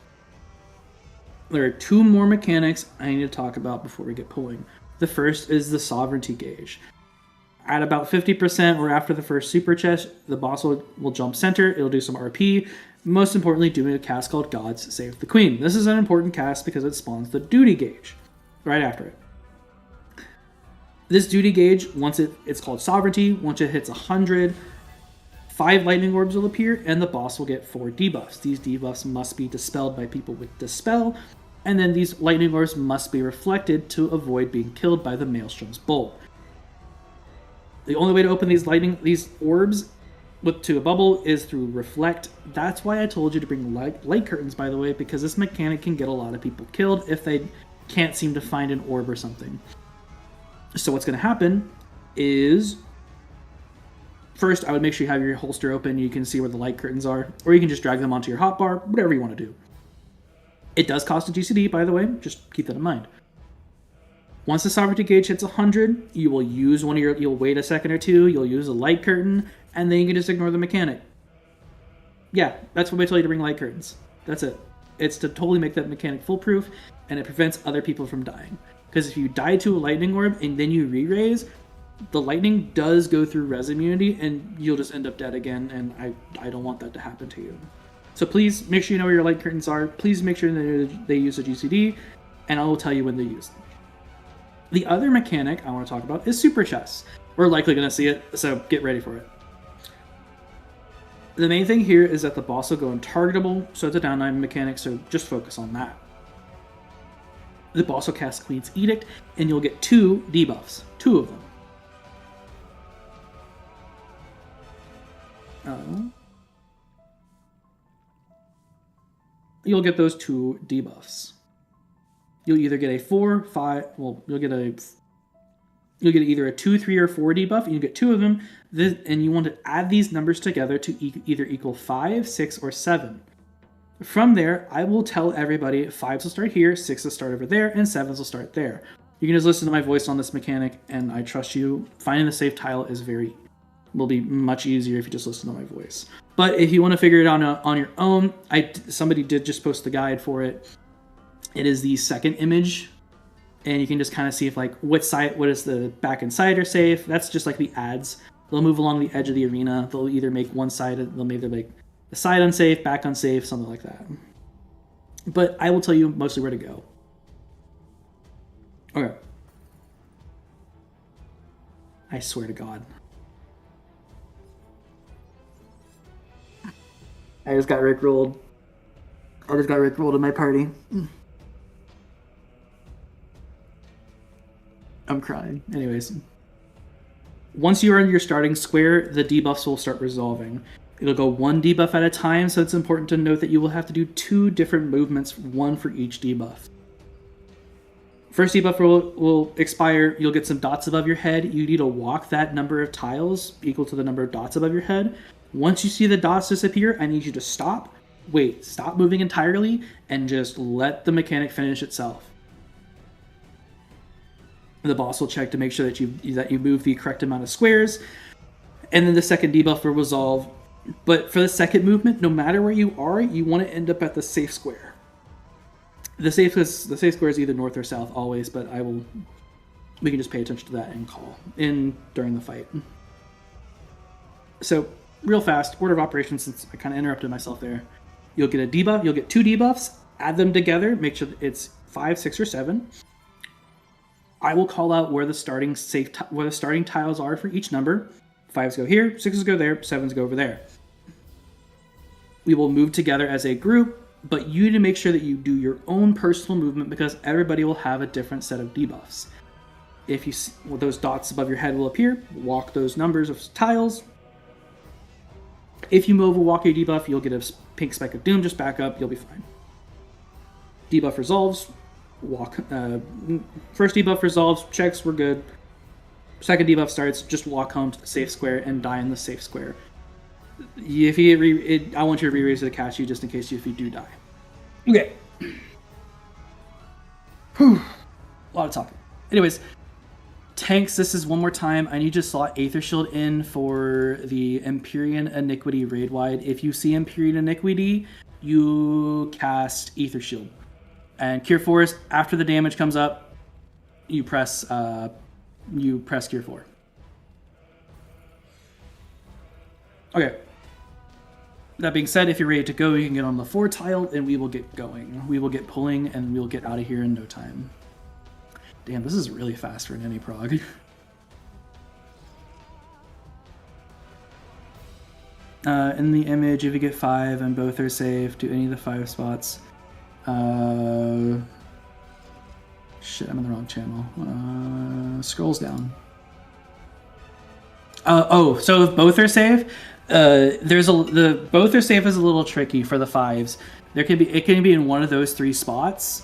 There are 2 more mechanics I need to talk about before we get pulling. The first is the sovereignty gauge. At about 50% or after the first super chest, the boss will jump center, it'll do some RP, most importantly doing a cast called Gods Save the Queen. This is an important cast because it spawns the duty gauge right after it. This duty gauge, once it's called sovereignty, once it hits 100, 5 lightning orbs will appear, and the boss will get 4 debuffs. These debuffs must be dispelled by people with Dispel, and then these lightning orbs must be reflected to avoid being killed by the Maelstrom's Bolt. The only way to open these orbs to a bubble is through Reflect. That's why I told you to bring light curtains, by the way, because this mechanic can get a lot of people killed if they can't seem to find an orb or something. So what's going to happen is, first, I would make sure you have your holster open. You can see where the light curtains are, or you can just drag them onto your hotbar, whatever you want to do. It does cost a GCD, by the way. Just keep that in mind. Once the sovereignty gauge hits 100, you will use you'll wait a second or two, you'll use a light curtain, and then you can just ignore the mechanic. Yeah, that's what I tell you to bring light curtains. That's it. It's to totally make that mechanic foolproof, and it prevents other people from dying. Because if you die to a lightning orb and then you re-raise, the lightning does go through res immunity and you'll just end up dead again, and I don't want that to happen to you. So please make sure you know where your light curtains are. Please make sure that they use a GCD, and I will tell you when they use them. The other mechanic I want to talk about is super chests. We're likely going to see it, so get ready for it. The main thing here is that the boss will go untargetable, so it's a downtime mechanic, so just focus on that. The boss will cast Queen's Edict, and you'll get 2 debuffs. 2 of them. You'll get those 2 debuffs. You'll either get a 4, 5, well, you'll get either a 2, 3, or 4 debuff, and you get 2 of them, and you want to add these numbers together to either equal 5, 6, or 7. From there, I will tell everybody 5s will start here, 6s will start over there, and 7s will start there. You can just listen to my voice on this mechanic, and I trust you. Finding the safe tile will be much easier if you just listen to my voice. But if you want to figure it out on your own, somebody did just post the guide for it. It is the second image, and you can just kind of see if what is the back and side are safe. That's just like the ads. They'll move along the edge of the arena. They'll either make one side, they'll either make the side unsafe, back unsafe, something like that. But I will tell you mostly where to go. Okay. I swear to God. I just got rickrolled. In my party. I'm crying. Anyways. Once you are in your starting square, the debuffs will start resolving. It'll go 1 debuff at a time, so it's important to note that you will have to do 2 different movements, 1 for each debuff. First debuff will expire, you'll get some dots above your head. You need to walk that number of tiles equal to the number of dots above your head. Once you see the dots disappear, I need you to stop moving entirely, and just let the mechanic finish itself. The boss will check to make sure that you move the correct amount of squares, and then the second debuff will resolve. But for the second movement, no matter where you are, you want to end up at the safe square. The safe square is either north or south always, but we can just pay attention to that and call in during the fight. So, real fast, order of operations, since I kind of interrupted myself there. You'll get a debuff, you'll get 2 debuffs, add them together, make sure that it's 5, 6, or 7. I will call out where the starting tiles are for each number. 5s go here, 6s go there, 7s go over there. We will move together as a group, but you need to make sure that you do your own personal movement because everybody will have a different set of debuffs. If you see, well, those dots above your head will appear, walk those numbers of tiles. If you move a walk your debuff, you'll get a pink spike of doom, just back up, you'll be fine. Debuff resolves, walk. First debuff resolves, checks, we're good. Second debuff starts, just walk home to the safe square and die in the safe square. If you I want you to re-raise the catch you just in case if you do die. Okay. Whew. A lot of talking. Anyways, tanks, this is one more time. I need you to slot Aether Shield in for the Empyrean Iniquity raid wide. If you see Empyrean Iniquity, you cast Aether Shield. And Cure Force, after the damage comes up, you press Cure 4. Okay. That being said, if you're ready to go, you can get on the 4 tile, and we will get going. We will get pulling, and we'll get out of here in no time. Damn, this is really fast for an any prog. In the image, if you get 5 and both are safe, do any of the 5 spots. Shit, I'm in the wrong channel. Scrolls down. So if both are safe, both are safe is a little tricky for the 5s. It can be in one of those 3 spots.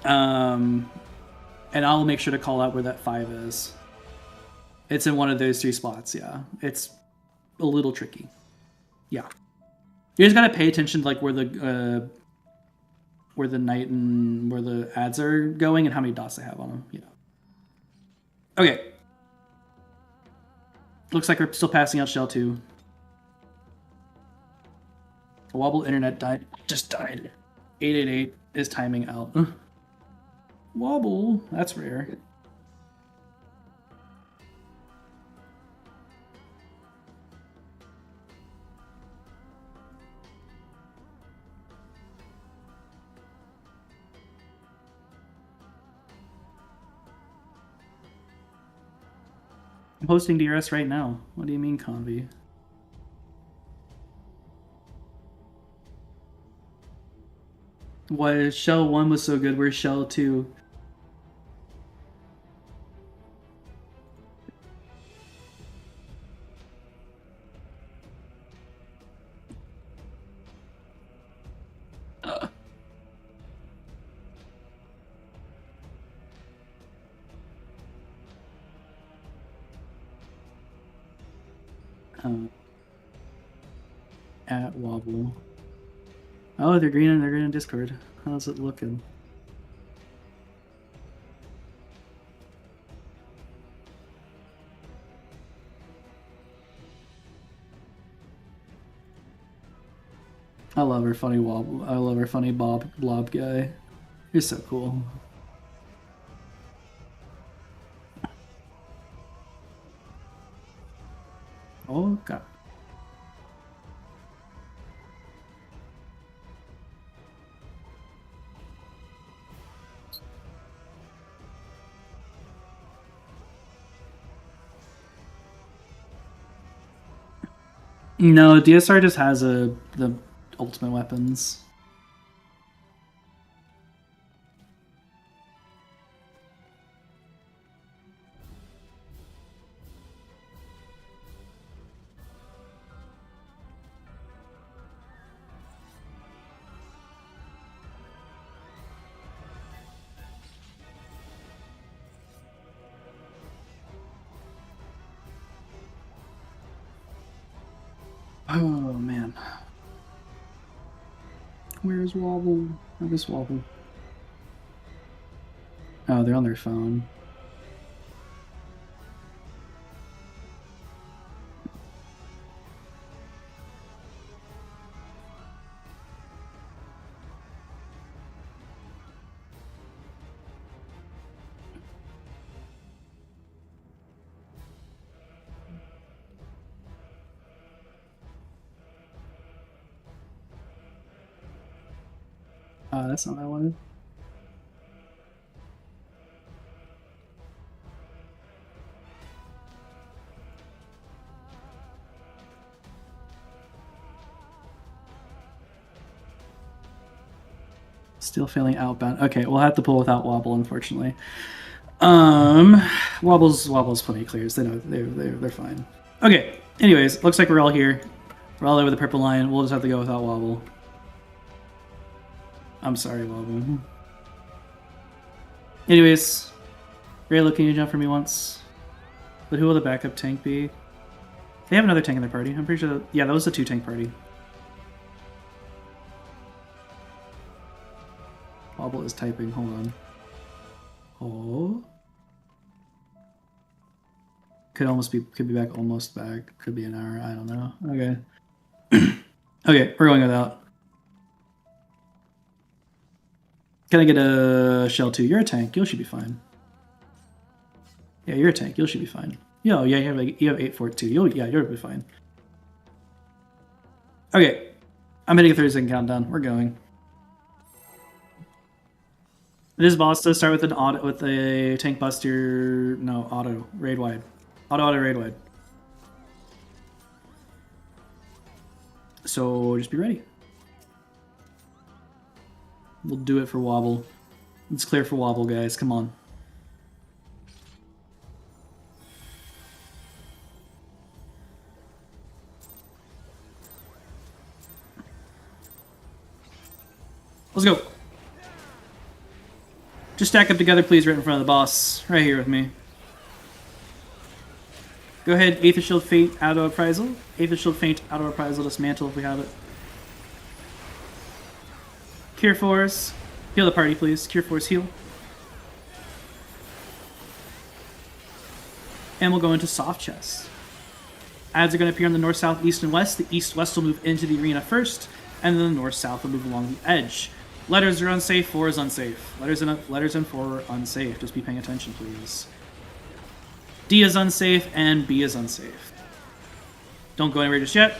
And I'll make sure to call out where that 5 is. It's in one of those 3 spots, yeah. It's a little tricky. Yeah. You just gotta pay attention to like where the knight and where the ads are going and how many dots they have on them, you know. Okay. Looks like we're still passing out Shell 2. Wobble internet just died. 888 is timing out. Wobble, that's rare. I'm hosting DRS right now. What do you mean, Convy? Why Shell 1 was so good, where's Shell 2? At Wobble. Oh, they're green in Discord. How's it looking? I love our funny Wobble. I love our funny blob guy. He's so cool. Oh god. No, DSR just has the ultimate weapons. Oh man. Where's Wobble? I miss Wobble. Oh, they're on their phone. That's not what I wanted. Still failing outbound. Okay, we'll have to pull without wobble, unfortunately. Wobble's plenty of clears. They know they're fine. Okay. Anyways, looks like we're all here. We're all over the purple line. We'll just have to go without wobble. I'm sorry, wobble. Anyways, Raylo, can you jump for me once? But who will the backup tank be? They have another tank in their party. I'm pretty sure. Yeah, that was a 2-tank party. Wobble is typing. Hold on. Oh. Could be back, almost back. Could be an hour. I don't know. Okay. Okay, we're going without. Can I get a shell 2? You're a tank. You should be fine. Yeah, you're a tank. You should be fine. Yo, yeah, you have 8 for it too. You'll be fine. Okay, I'm hitting a 30-second countdown. We're going. This boss does start with an auto, with a tank buster. No, auto raid wide. Auto raid wide. So just be ready. We'll do it for wobble. Let's clear for wobble, guys. Come on. Let's go. Just stack up together, please, right in front of the boss. Right here with me. Go ahead, Aether Shield Feint, Auto Reprisal. Aether Shield Feint, Auto Reprisal, Dismantle if we have it. Cure Force. Heal the party, please. Cure Force, heal. And we'll go into Soft Chest. Ads are going to appear on the north, south, east, and west. The east-west will move into the arena first, and then the north-south will move along the edge. Letters are unsafe, 4 is unsafe. Letters and 4 are unsafe. Just be paying attention, please. D is unsafe, and B is unsafe. Don't go anywhere just yet.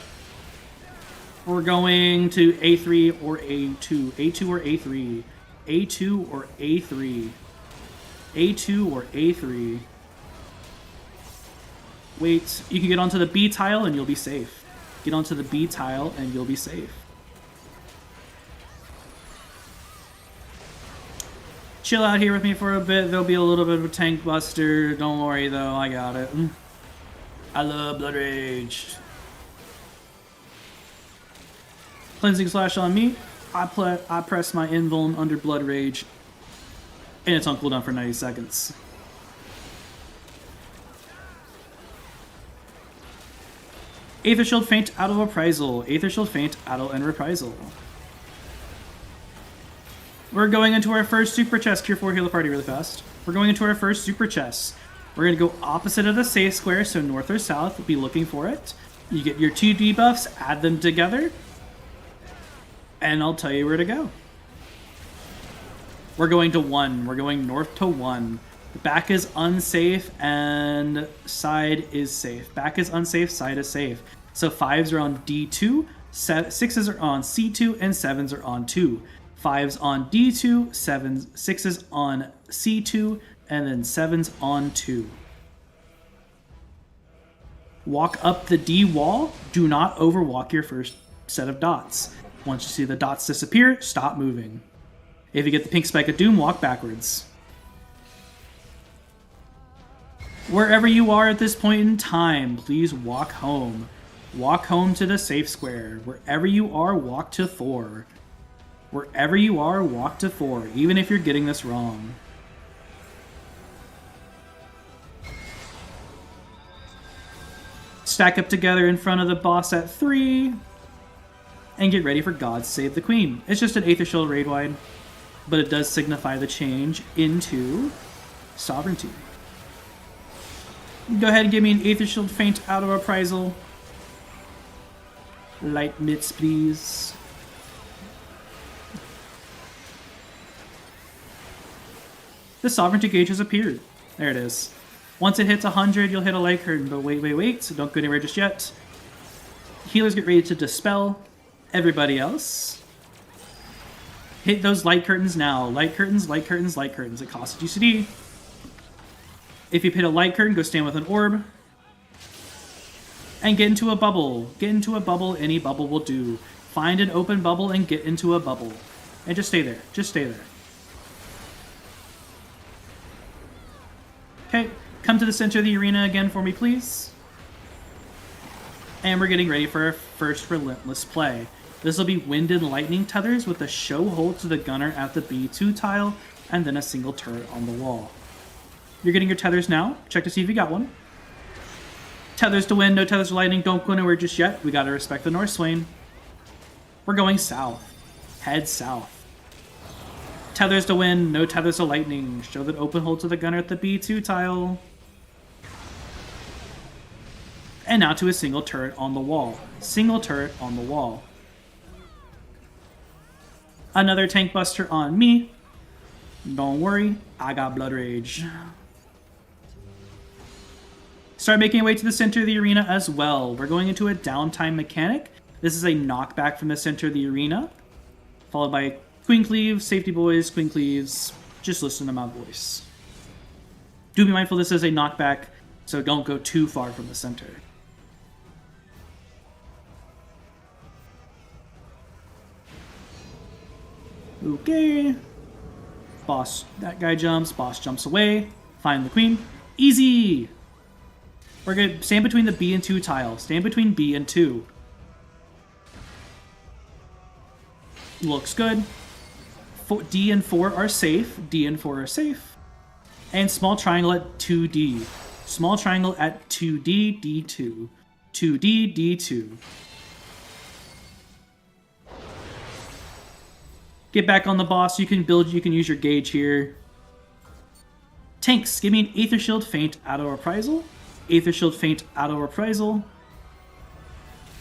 We're going to A3 or A2. A2 or A3. A2 or A3. A2 or A3. Wait, you can get onto the B tile and you'll be safe. Get onto the B tile and you'll be safe. Chill out here with me for a bit. There'll be a little bit of a tank buster. Don't worry though, I got it. I love Blood Rage. Cleansing Slash on me. I press my invuln under Blood Rage. And it's on cooldown for 90 seconds. Aether Shield Feint, Auto Reprisal. Aether Shield Feint, Auto and Reprisal. We're going into our first super chest. Cure 4, heal the party really fast. We're going into our first super chest. We're going to go opposite of the safe square, so north or south. Be looking for it. You get your 2 debuffs, add them together, and I'll tell you where to go. We're going to 1. We're going north to 1. The back is unsafe, and side is safe. Back is unsafe, side is safe. So 5s are on D2, 6s are on C2, and 7s are on 2. 5s on D2, 7s, 6s on C2, and then 7s on 2. Walk up the D wall. Do not overwalk your first set of dots. Once you see the dots disappear, stop moving. If you get the pink spike of doom, walk backwards. Wherever you are at this point in time, please walk home. Walk home to the safe square. Wherever you are, walk to Thor. Wherever you are, walk to 4, even if you're getting this wrong. Stack up together in front of the boss at 3, and get ready for God Save the Queen. It's just an Aether Shield raid wide, but it does signify the change into Sovereignty. Go ahead and give me an Aether Shield Feint out of Reprisal. Light mitts, please. The Sovereignty gauge has appeared. There it is. Once it hits 100, you'll hit a light curtain, but wait, so don't go anywhere just yet. Healers get ready to dispel everybody else. Hit those light curtains now. Light curtains, light curtains, light curtains. It costs a GCD. If you hit a light curtain, go stand with an orb. And get into a bubble. Get into a bubble. Any bubble will do. Find an open bubble and get into a bubble. And just stay there. Just stay there. Okay, come to the center of the arena again for me, please. And we're getting ready for our first Relentless play. This will be Wind and Lightning tethers with a show hold to the gunner at the B2 tile, and then a single turret on the wall. You're getting your tethers now. Check to see if you got one. Tethers to wind, no tethers to lightning. Don't go nowhere just yet. We gotta respect the North Swain. We're going south. Head south. Tethers to wind, no tethers to lightning. Show that open hold to the gunner at the B2 tile. And now to a single turret on the wall. Single turret on the wall. Another tank buster on me. Don't worry, I got Blood Rage. Start making your way to the center of the arena as well. We're going into a downtime mechanic. This is a knockback from the center of the arena, followed by Queen Cleave, Safety Boys, Queen Cleaves. Just listen to my voice. Do be mindful this is a knockback, so don't go too far from the center. Okay. Boss, that guy jumps, boss jumps away. Find the queen. Easy! We're gonna stand between the B and 2 tile. Stand between B and 2. Looks good. D and 4 are safe. D and 4 are safe. And small triangle at 2D. Small triangle at 2D, D2. 2D, D2. Get back on the boss. You can use your gauge here. Tanks, give me an Aether Shield Feint Auto Reprisal. Aether Shield Feint Auto Reprisal.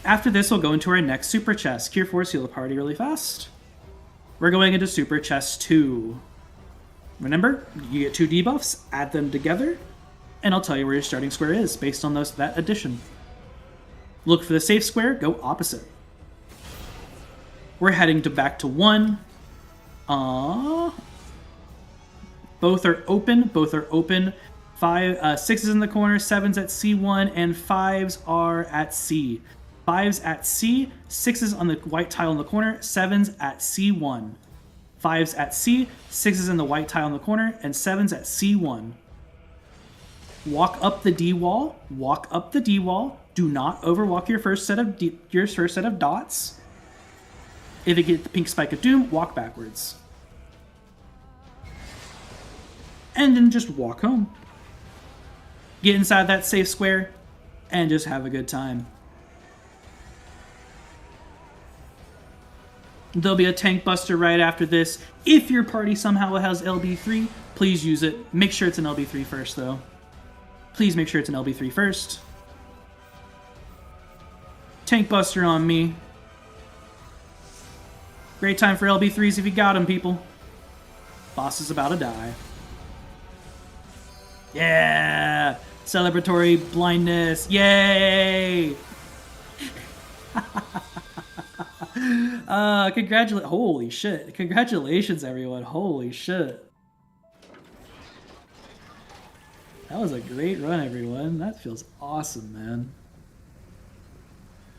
After this, we'll go into our next Super Chest. Cure Force, heal the party really fast. We're going into Super Chest 2. Remember, you get 2 debuffs, add them together, and I'll tell you where your starting square is based on that addition. Look for the safe square, go opposite. We're heading back to 1. Both are open. Both are open. 6 is in the corner, 7's at C1, and 5's are at C. 5's at C, 6's on the white tile in the corner, 7's at C1. 5's at C, 6's in the white tile in the corner, and 7's at C1. Walk up the D wall. Walk up the D wall. Do not overwalk your first set of dots. If you get the pink spike of doom, walk backwards. And then just walk home. Get inside that safe square and just have a good time. There'll be a tank buster right after this. If your party somehow has LB3, please use it. Make sure it's an LB3 first, though. Please make sure it's an LB3 first. Tank buster on me. Great time for LB3s if you got them, people. Boss is about to die. Yeah! Celebratory blindness. Yay! Holy shit. Congratulations, everyone. Holy shit. That was a great run, everyone. That feels awesome, man.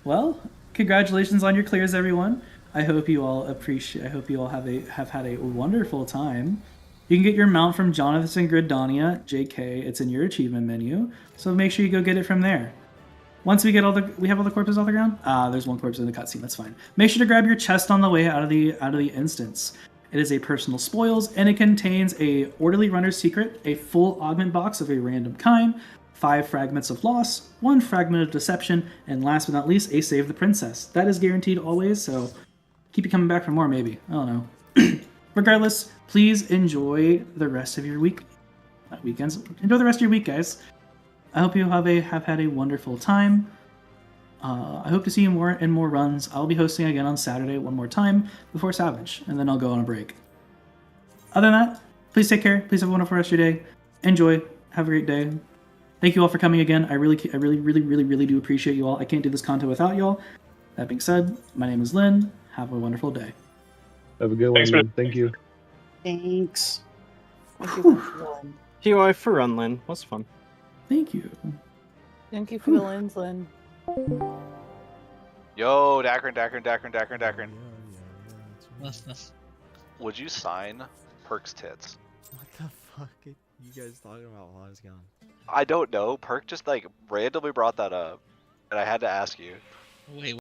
Well, congratulations on your clears, everyone. I hope you all have had a wonderful time. You can get your mount from Jonathan Gridania, JK. It's in your achievement menu, so make sure you go get it from there. Once we have all the corpses off the ground. There's one corpse in the cutscene. That's fine. Make sure to grab your chest on the way out of the instance. It is a personal spoils, and it contains a orderly runner's secret, a full augment box of a random kind, 5 fragments of loss, 1 fragment of deception, and last but not least, a save the princess. That is guaranteed always, so keep you coming back for more, maybe. I don't know. Regardless, please enjoy the rest of your week. Weekends. Enjoy the rest of your week, guys. I hope you have had a wonderful time. I hope to see you more in more runs. I'll be hosting again on Saturday one more time before Savage, and then I'll go on a break. Other than that, please take care. Please have a wonderful rest of your day. Enjoy. Have a great day. Thank you all for coming again. I really do appreciate you all. I can't do this content without y'all. That being said, my name is Lynn. Have a wonderful day. Have a good Thanks one. Thank you. Thanks. POI for run, Lynn. Was fun. Thank you. Thank you for the lens, Lynn. Yo, Dakron. Would you sign Perk's tits? What the fuck are you guys talking about while I was gone? I don't know. Perk just like randomly brought that up, and I had to ask you. Wait,